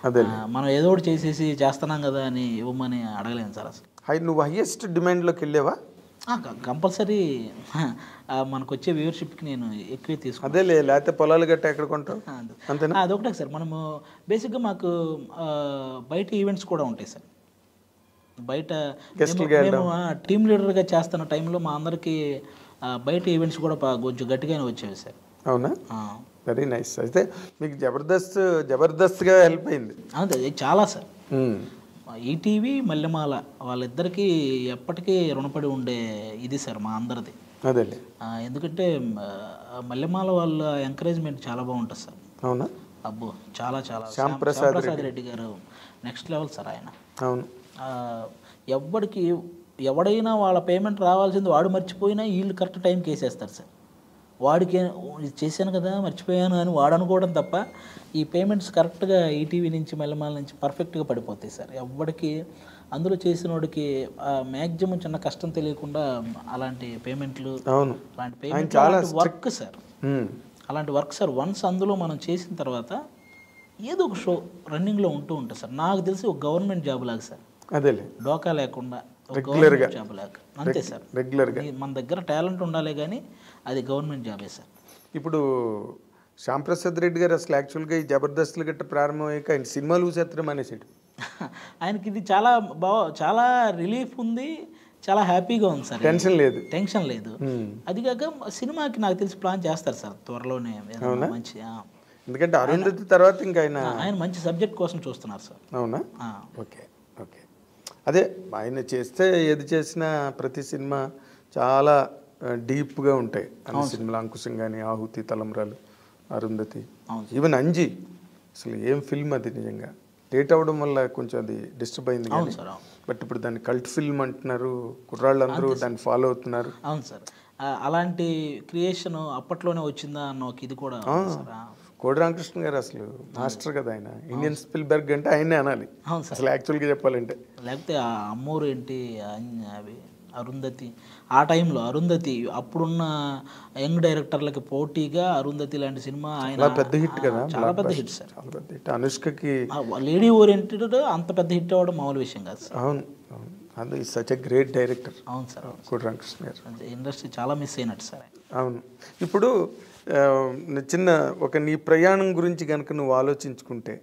అదే మనం ఏదో ఒకటి చేసేసి చేస్తున్నాం కదా అని ఇవ్వమని అడగలేము సార్ అసలు. నువ్వు హైయెస్ట్ డిమాండ్లోకి వెళ్ళావా? కంపల్సరీ మనకు వచ్చే వ్యూవర్షిప్కి నేను ఎక్కువే తీసుకున్నాను. అదే లేకపోతే పొలాలు గట్ట ఎక్కడ కొంటావు అంతేనా? అదొకటే సార్. మనము బేసిక్గా మాకు బయట ఈవెంట్స్ కూడా ఉంటాయి సార్. బయట మేము టీమ్ లీడర్గా చేస్తున్న టైంలో మా అందరికీ బయట ఈవెంట్స్ కూడా కొంచెం గట్టిగానే వచ్చేవి సార్. అవునా? Very nice. అయితే మీకు జబర్దస్త్గా హెల్ప్ అయింది. అదే చాలా సార్. ఈటీవీ మల్లెమాల వాళ్ళిద్దరికీ ఎప్పటికీ రుణపడి ఉండే ఇది సార్ మా అందరిది. అదే ఎందుకంటే మల్లెమాల వాళ్ళ ఎంకరేజ్మెంట్ చాలా బాగుంటుంది సార్. అవునా? అబ్బో చాలా శ్యాంప్రసాద్ రెడ్డి గారు నెక్స్ట్ లెవెల్ సార్ ఆయన. అవును. ఎవడైనా వాళ్ళ పేమెంట్ రావాల్సింది వాడు మర్చిపోయినా వీళ్ళు కరెక్ట్ టైంకి వేసేస్తారు సార్. వాడికి చేశాను కదా మర్చిపోయాను అని వాడు అనుకోవడం తప్ప ఈ పేమెంట్స్ కరెక్ట్గా ఈటీవీ నుంచి మల్లెమాల నుంచి పర్ఫెక్ట్గా పడిపోతాయి సార్. ఎవరికి అందులో చేసిన వాడికి మ్యాక్సిమం చిన్న కష్టం తెలియకుండా అలాంటి పేమెంట్లు, అలాంటి పేమెంట్ వర్క్ సార్, అలాంటి వర్క్ సార్. వన్స్ అందులో మనం చేసిన తర్వాత ఏదో ఒక షో రన్నింగ్లో ఉంటుంది సార్. నాకు తెలిసి ఒక గవర్నమెంట్ జాబ్ లాగా సార్. అదే డోకా లేకుండా జాబ్ లాగా. అంతే సార్, రెగ్యులర్గా. మన దగ్గర టాలెంట్ ఉండాలి కానీ అది గవర్నమెంట్ జాబే సార్. ఇప్పుడు శ్యాంప్రసాద్ రెడ్డి గారు అసలు యాక్చువల్గా ఈ జబర్దస్త్లు గట్ట ప్రారంభమయ్యాక ఆయన సినిమాలు చూసేత్తడం అనేసాడు. ఆయనకి ఇది చాలా రిలీఫ్ ఉంది, చాలా హ్యాపీగా ఉంది సార్. టెన్షన్ లేదు. అది కాక సినిమాకి నాకు తెలిసి ప్లాన్ చేస్తారు సార్ త్వరలోనే మంచి. ఎందుకంటే అరుంధతి తర్వాత ఇంకా ఆయన మంచి సబ్జెక్ట్ కోసం చూస్తున్నారు సార్. అవునా? ఓకే. అదే ఆయన చేస్తే ఏది చేసినా ప్రతి సినిమా చాలా డీప్గా ఉంటాయి. అన్ని సినిమాలు అంకుశం కానీ, ఆహుతి, తలంబ్రాలు, అరుంధతి, ఈవెన్ అంజీ, అసలు ఏం ఫిల్మ్ అది. నిజంగా లేట్ అవ్వడం వల్ల కొంచెం అది డిస్టర్బ్ అయింది కానీ, బట్ ఇప్పుడు దాన్ని కల్ట్ ఫిల్మ్ అంటున్నారు, కుర్రాళ్ళందరూ దాన్ని ఫాలో అవుతున్నారు. అవును సార్, అలాంటి క్రియేషన్ అప్పట్లోనే వచ్చిందా అన్న ఒక ఇది కూడా. కోడి రామకృష్ణ గారు అసలు మాస్టర్ కదా ఆయన. ఇండియన్ స్పిల్బర్గ్ అంటే ఆయనే అనాలి అసలు యాక్చువల్గా చెప్పాలంటే. లేకపోతే ఆ అమ్మూరు ఏంటి అవి అరుంధతి, ఆ టైంలో అరుంధతి అప్పుడున్న యంగ్ డైరెక్టర్లకి పోటీగా అరుంధతి లాంటి సినిమా ఆయన పెద్ద హిట్ కదా. చాలా పెద్ద హిట్ సార్. చాలా పెద్ద హిట్. అనుష్కకి లేడీ ఓరియంటెడ్ అంత పెద్ద హిట్ అవ్వడం మామూలు విషయం కాదు సార్. అవును, అది సచ్ ఎ గ్రేట్ డైరెక్టర్. అవును సార్, కోడి రామకృష్ణ గారు. ఇండస్ట్రీ చాలా మిస్ అయినట్టు సార్. అవును. ఇప్పుడు చిన్న నీ ప్రయాణం గురించి కనుక నువ్వు ఆలోచించుకుంటే,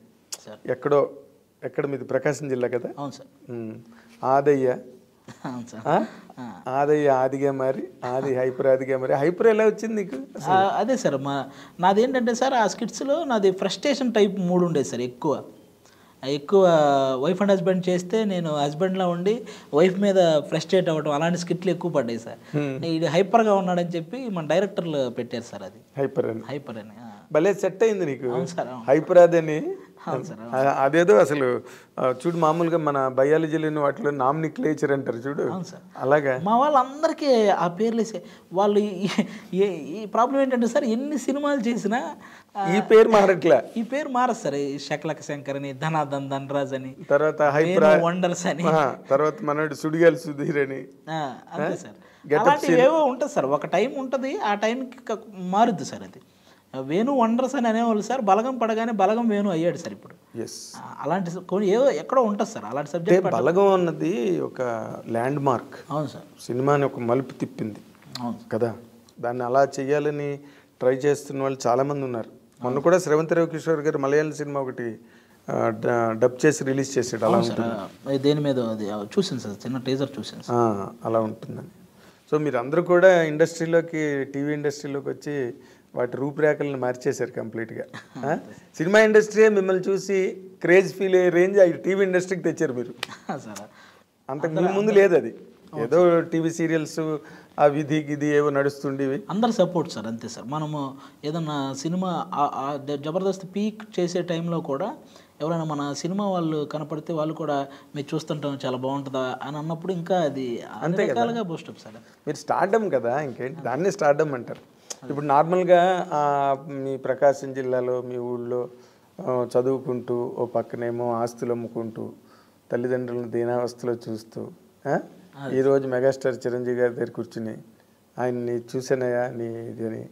ఎక్కడ మీది ప్రకాశం జిల్లా కదా? అవును సార్. ఆదయ్య, అవును సార్. ఆదిగా మరి ఆది హైపర్ ఆదిగా మరి హైపర్ ఎలా వచ్చింది నీకు? అదే సార్ నాదేంటంటే సార్ ఆ స్కిట్స్లో నాది ఫ్రస్ట్రేషన్ టైప్ మూడు ఉండేది సార్. ఎక్కువ వైఫ్ అండ్ హస్బెండ్ చేస్తే నేను హస్బెండ్లా ఉండి వైఫ్ మీద ఫ్రస్ట్రేట్ అవ్వడం అలాంటి స్కిట్లు ఎక్కువ పడ్డాయి సార్. ఇది హైపర్గా ఉన్నాడని చెప్పి మన డైరెక్టర్లు పెట్టారు సార్. అది హైపర్ అని భలే సెట్ అయింది నీకు. అవును సార్. హైపర్ అదని అదేదో అసలు చూడు, మామూలుగా మన బయాలజీలో వాటిలో నామినిక్లేచర్ అంటారు చూడు, అలాగా మా వాళ్ళందరికీ ఆ పేర్లు వాళ్ళు. ఈ ప్రాబ్లం ఏంటంటే సార్, ఎన్ని సినిమాలు చేసినా ఈ పేరు మారట్లే. ఈ పేరు మారదు సార్. శకలక శంకర్ అని, ధనాధన్ ధనరాజ్ అని, తర్వాత హైపర్ వండర్స్ అని, తర్వాత మనోడు సుడిగాలి సుధీర్ అని, అంతే సార్. అలాంటివి ఏవో ఉంటుంది సార్. ఒక టైం ఉంటుంది, ఆ టైంకి మారుద్ది సార్. అది వేణు వండర్స్ అని అనేవాళ్ళు సార్. బలగం పడగానే బలగం వేణు అయ్యాడు సార్ ఇప్పుడు. అలాంటి కొన్ని ఏదో ఎక్కడో ఉంటుంది సార్ అలాంటి సబ్జెక్ట్. బలగం అన్నది ఒక ల్యాండ్ మార్క్. అవును సార్. సినిమాని ఒక మలుపు తిప్పింది. అవును కదా, దాన్ని అలా చేయాలని ట్రై చేస్తున్న వాళ్ళు చాలామంది ఉన్నారు. మొన్న కూడా శ్రవంత్ రవికిషోర్ గారు మలయాళం సినిమా ఒకటి డబ్ చేసి రిలీజ్ చేసాడు. అలా ఉంటుంది. దేని మీద అది చూసాను సార్, చిన్న టీజర్ చూసాను. అలా ఉంటుందని. సో మీరు అందరూ కూడా ఇండస్ట్రీలోకి, టీవీ ఇండస్ట్రీలోకి వచ్చి వాటి రూపురేఖలను మార్చేశారు కంప్లీట్గా. సినిమా ఇండస్ట్రీ మిమ్మల్ని చూసి క్రేజ్ ఫీల్ అయ్యే రేంజ్ టీవీ ఇండస్ట్రీకి తెచ్చారు మీరు. అంతకు ముందు లేదు అది. ఏదో టీవీ సీరియల్స్ ఆ విధి గిది ఏవో నడుస్తుండేవి. అందరు సపోర్ట్ సార్, అంతే సార్. మనము ఏదన్నా సినిమా జబర్దస్త్ పీక్ చేసే టైంలో కూడా ఎవరైనా మన సినిమా వాళ్ళు కనపడితే వాళ్ళు కూడా మీరు చూస్తుంటాం చాలా బాగుంటుందా అని అన్నప్పుడు ఇంకా అది అంతే రకాలుగా బూస్టప్ సార్. మీరు స్టార్డమ్ కదా, ఇంకేంటి దాన్నే స్టార్డమ్ అంటారు. ఇప్పుడు నార్మల్గా మీ ప్రకాశం జిల్లాలో మీ ఊళ్ళో చదువుకుంటూ ఓ పక్కనేమో ఆస్తులు అమ్ముకుంటూ తల్లిదండ్రులను దీనావస్థలో చూస్తూ ఈరోజు మెగాస్టార్ చిరంజీవి గారి దగ్గర కూర్చుని ఆయన్ని చూసానయా నీ ఇది అని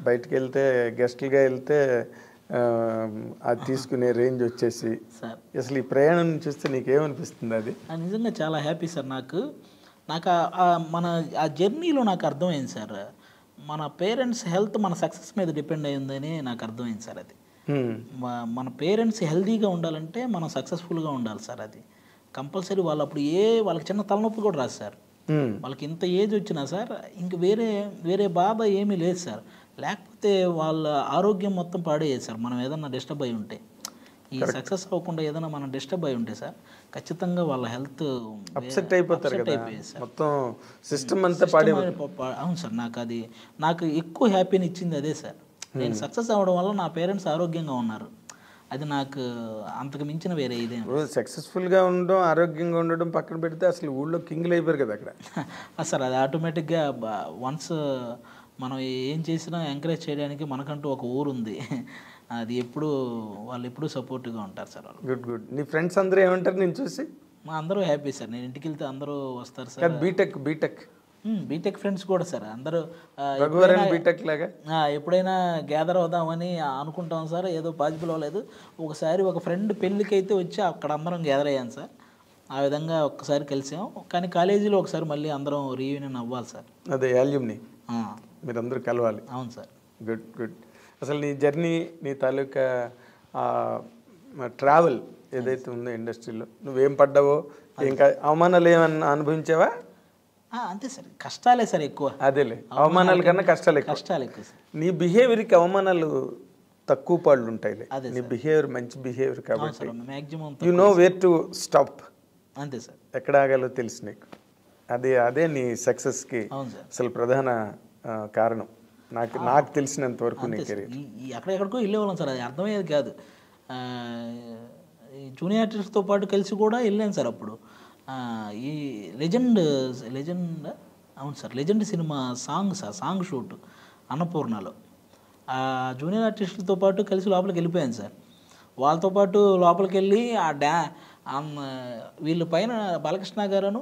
బయటికి వెళ్తే గెస్ట్లుగా వెళ్తే అది తీసుకునే రేంజ్ వచ్చేసి అసలు ఈ ప్రయాణం చూస్తే నీకేమనిపిస్తుంది? అది నిజంగా చాలా హ్యాపీ సార్. నాకు మన ఆ జర్నీలో నాకు అర్థమైంది సార్, మన పేరెంట్స్ హెల్త్ మన సక్సెస్ మీద డిపెండ్ అయ్యిందని నాకు అర్థమైంది సార్. అది మన పేరెంట్స్ హెల్తీగా ఉండాలంటే మనం సక్సెస్ఫుల్గా ఉండాలి సార్. అది కంపల్సరీ. వాళ్ళు అప్పుడు వాళ్ళకి చిన్న తలనొప్పి కూడా రాదు సార్. వాళ్ళకి ఇంత ఏజ్ వచ్చినా సార్ ఇంక వేరే బాధ ఏమీ లేదు సార్. లేకపోతే వాళ్ళ ఆరోగ్యం మొత్తం పాడేది సార్. మనం ఏదన్నా డిస్టర్బ్ అయి ఉంటే, ఈ సక్సెస్ అవ్వకుండా ఏదైనా మనం డిస్టర్బ్ అయి ఉంటే సార్ ఖచ్చితంగా వాళ్ళ హెల్త్ అప్సెట్ అయిపోతారు కదా, మొత్తం సిస్టమ్ అంతా పాడైపోతుంది. అవును సార్. నాకు ఎక్కువ హ్యాపీని ఇచ్చింది అదే సార్. నేను సక్సెస్ అవ్వడం వల్ల నా పేరెంట్స్ ఆరోగ్యంగా ఉన్నారు. అది నాకు అంతకు మించిన వేరే ఇదే. సక్సెస్ఫుల్గా ఉండడం, ఆరోగ్యంగా ఉండడం పక్కన పెడితే అసలు ఊళ్ళో కింగ్లు అయిపోయారు కదా అక్కడ. సార్ అది ఆటోమేటిక్గా వన్స్ మనం ఏం చేసినా ఎంకరేజ్ చేయడానికి మనకంటూ ఒక ఊరు ఉంది. అది వాళ్ళు ఎప్పుడూ సపోర్టివ్గా ఉంటారు సార్. వాళ్ళు గుడ్. నీ ఫ్రెండ్స్ అందరూ ఏమంటారు నేను చూసి? అందరూ హ్యాపీ సార్. నేను ఇంటికి వెళ్తే అందరూ వస్తారు సార్. బీటెక్ ఫ్రెండ్స్ కూడా సార్. అందరూ బీటెక్ లాగా ఎప్పుడైనా గ్యాదర్ అవుదామని అనుకుంటాం సార్. ఏదో పాజిబుల్ అవ్వలేదు. ఒకసారి ఒక ఫ్రెండ్ పెళ్ళికి అయితే వచ్చి అక్కడ అందరం గ్యాదర్ అయ్యాను సార్. ఆ విధంగా ఒక్కసారి కలిసాం. కానీ కాలేజీలో ఒకసారి మళ్ళీ అందరం రీయూనియన్ అవ్వాలి సార్. అదే యాల్యూమ్ని మీరందరూ కలవాలి. అవును సార్. గుడ్. అసలు నీ జర్నీ, నీ తాలూకా ట్రావెల్ ఏదైతే ఉందో ఇండస్ట్రీలో నువ్వేం పడ్డావో, ఇంకా అవమానాలు ఏమన్నా అనుభవించావా? అంతే సార్. కష్టాలే సార్ ఎక్కువ. అదేలే, అవమానాల కన్నా కష్టాలు ఎక్కువ సార్. నీ బిహేవియర్కి అవమానాలు తక్కువ పాళ్ళు ఉంటాయిలే. నీ బిహేవియర్ మంచి బిహేవియర్ కాబట్టి you know where to stop. అంతే సార్. ఎక్కడ ఆగాలో తెలుసు నీకు. అదే నీ సక్సెస్కి అసలు ప్రధాన కారణం నాకు తెలిసినంత వరకు. నీ కెరీర్ ఎక్కడెక్కడికో వెళ్ళేవాళ్ళం సార్. అది అర్థమయ్యేది కాదు. జూనియర్ ఆర్టిస్ట్తో పాటు కలిసి కూడా వెళ్ళాను సార్. అప్పుడు ఈ లెజెండ్ అవును sir, legend cinema song shoot అన్నపూర్ణలో జూనియర్ ఆర్టిస్టులతో పాటు కలిసి లోపలికి వెళ్ళిపోయాను సార్. వాళ్ళతో పాటు లోపలికి వెళ్ళి వీళ్ళ పైన బాలకృష్ణ గారును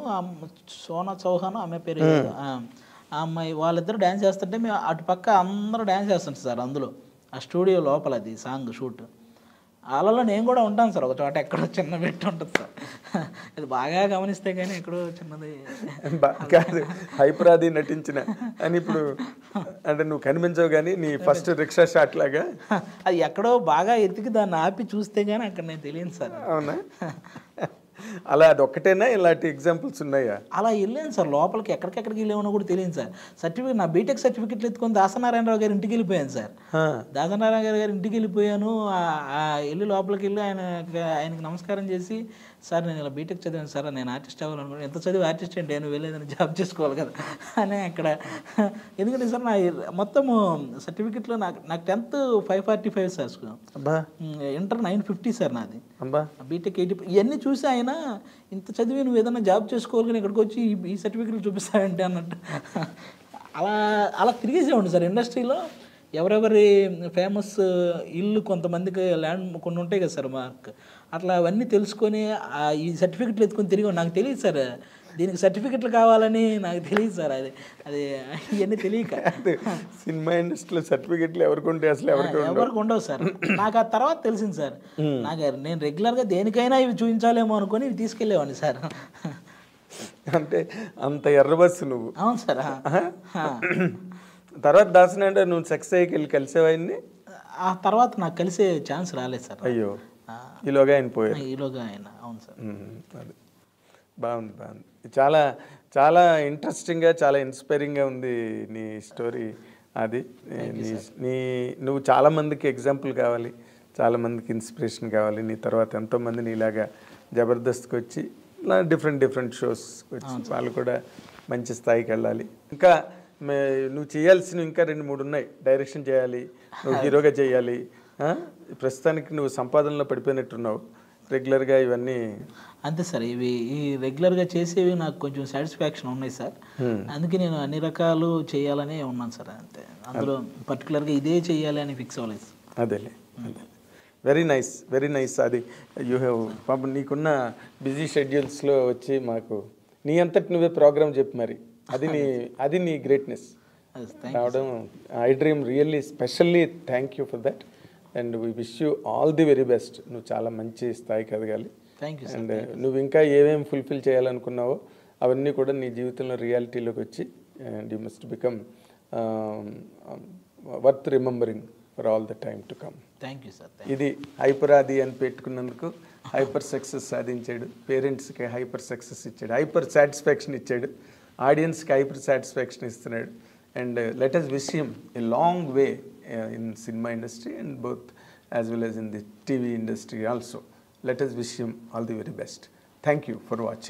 సోనా చౌహాన్ ఆమె పేరు ఆ అమ్మాయి వాళ్ళిద్దరు డ్యాన్స్ చేస్తుంటే మేము అటుపక్క అందరూ డ్యాన్స్ చేస్తుంటాం సార్. అందులో ఆ స్టూడియో లోపల అది సాంగ్ షూట్. అలలో నేను కూడా ఉంటాను సార్. ఒక చోట ఎక్కడో చిన్న పెట్టి ఉంటుంది సార్. అది బాగా గమనిస్తే కానీ ఎక్కడో చిన్నది కాదు. హైపరాది నటించిన అని ఇప్పుడు అంటే నువ్వు కనిపించవు కానీ నీ ఫస్ట్ రిక్షా షాట్ లాగా అది ఎక్కడో బాగా ఎతికి దాన్ని ఆపి చూస్తే కానీ అక్కడ నేను తెలియదు సార్. అవునా? అలా అది ఒక్కటేనా ఇలాంటి ఎగ్జాంపుల్స్ ఉన్నాయా? అలా వెళ్ళాను సార్, లోపలికి ఎక్కడికెక్కడికి వెళ్ళామో కూడా తెలియదు సార్. సర్టిఫికేట్, నా బీటెక్ సర్టిఫికెట్లు ఎత్తుకొని దాసనారాయణరావు గారి ఇంటికి వెళ్ళిపోయాను సార్. దాసనారాయణ గారి ఇంటికి వెళ్ళిపోయాను. వెళ్ళి లోపలికి వెళ్ళి ఆయనకి నమస్కారం చేసి, సార్ నేను ఇలా బీటెక్ చదివాను సార్, నేను ఆర్టిస్ట్ అవ్వాలనుకున్నాను. ఎంత చదివి ఆర్టిస్ట్ అంటే నేను వెళ్ళేదని జాబ్ చేసుకోవాలి కదా అని అక్కడ. ఎందుకంటే సార్ నా మొత్తము సర్టిఫికెట్లో నాకు 10th 545 సార్, ఇంటర్ 950 సార్ నాది, బీటెక్ 80. ఇవన్నీ చూసి ఆయన ఇంత చదివి నువ్వు ఏదైనా జాబ్ చేసుకోవాలి కానీ ఇక్కడికి వచ్చి ఈ సర్టిఫికెట్లు చూపిస్తాయంటే అన్నట్టు అలా తిరిగేసేవాడిని సార్ ఇండస్ట్రీలో. ఎవరెవరి ఫేమస్ ఇల్లు, కొంతమందికి ల్యాండ్ కొన్ని ఉంటాయి కదా సార్ మాకు, అట్లా అవన్నీ తెలుసుకొని ఈ సర్టిఫికెట్లు ఎత్తుకొని తిరిగి. నాకు తెలియదు సార్ దీనికి సర్టిఫికెట్లు కావాలని, నాకు తెలియదు సార్. అది ఇవన్నీ తెలియక. సినిమా ఇండస్ట్రీలో సర్టిఫికెట్లు ఎవరికి ఉంటాయి అసలు? ఎవరికి ఉండవు సార్. నాకు ఆ తర్వాత తెలిసింది సార్. నేను రెగ్యులర్గా దేనికైనా ఇవి చూపించాలేమో అనుకొని ఇవి తీసుకెళ్ళేవాడిని సార్. అంటే అంత ఎర్ర బస్సు నువ్వు. అవును సార్. తర్వాత దాసనారాయణ నువ్వు సక్సెస్ అయ్యి కలిసేవాడిని. ఆ తర్వాత నాకు కలిసే ఛాన్స్ రాలేదు సార్. అయ్యో, ఈలోగా ఆయన పోయారు. ఈలోగా ఆయన. అవును సార్. అది బాగుంది. చాలా చాలా ఇంట్రెస్టింగ్గా, చాలా ఇన్స్పైరింగ్గా ఉంది నీ స్టోరీ. అది నువ్వు చాలామందికి ఎగ్జాంపుల్ కావాలి, చాలామందికి ఇన్స్పిరేషన్ కావాలి. నీ తర్వాత ఎంతోమంది నీలాగా జబర్దస్త్కి వచ్చి డిఫరెంట్ షోస్కి వచ్చి వాళ్ళు కూడా మంచి స్థాయికి వెళ్ళాలి. ఇంకా నువ్వు చేయాల్సినవి ఇంకా 2-3 ఉన్నాయి. డైరెక్షన్ చేయాలి, నువ్వు హీరోగా చేయాలి. ప్రస్తుతానికి నువ్వు సంపాదనలో పడిపోయినట్టున్నావు. రెగ్యులర్గా ఇవన్నీ అంతే సార్. ఈ రెగ్యులర్గా చేసేవి నాకు కొంచెం సాటిస్ఫాక్షన్ ఉన్నాయి సార్. అందుకే నేను అన్ని రకాలు చేయాలనే ఉన్నాను సార్. అంతే, అందులో పర్టికులర్గా ఇదే చేయాలి అని ఫిక్స్ అవ్వలేదు. అదేలే. Very nice. అది యూ హ్యావ్ పాపం నీకున్న బిజీ షెడ్యూల్స్లో వచ్చి మాకు నీ అంతటి నువ్వే ప్రోగ్రామ్ చెప్పి మరి అది నీ గ్రేట్నెస్ రావడం. I dream really specially thank you for that and we wish you all the very best. నువ్వు చాలా మంచి స్థాయికి ఎదగాలి. అండ్ నువ్వు ఇంకా ఏమేమి ఫుల్ఫిల్ చేయాలనుకున్నావో అవన్నీ కూడా నీ జీవితంలో రియాలిటీలోకి వచ్చి and you must become worth remembering for all the time to come. Thank you sir. ఇది హైపరాది అని పెట్టుకున్నందుకు హైపర్ సక్సెస్ సాధించాడు, పేరెంట్స్కి హైపర్ సక్సెస్ ఇచ్చాడు, హైపర్ సాటిస్ఫాక్షన్ ఇచ్చాడు, ఆడియన్స్కి హైపర్ సాటిస్ఫాక్షన్ ఇస్తున్నాడు. And let us wish him a long way in cinema industry and both as well as in the TV industry also. Let us wish him all the very best. Thank you for watching.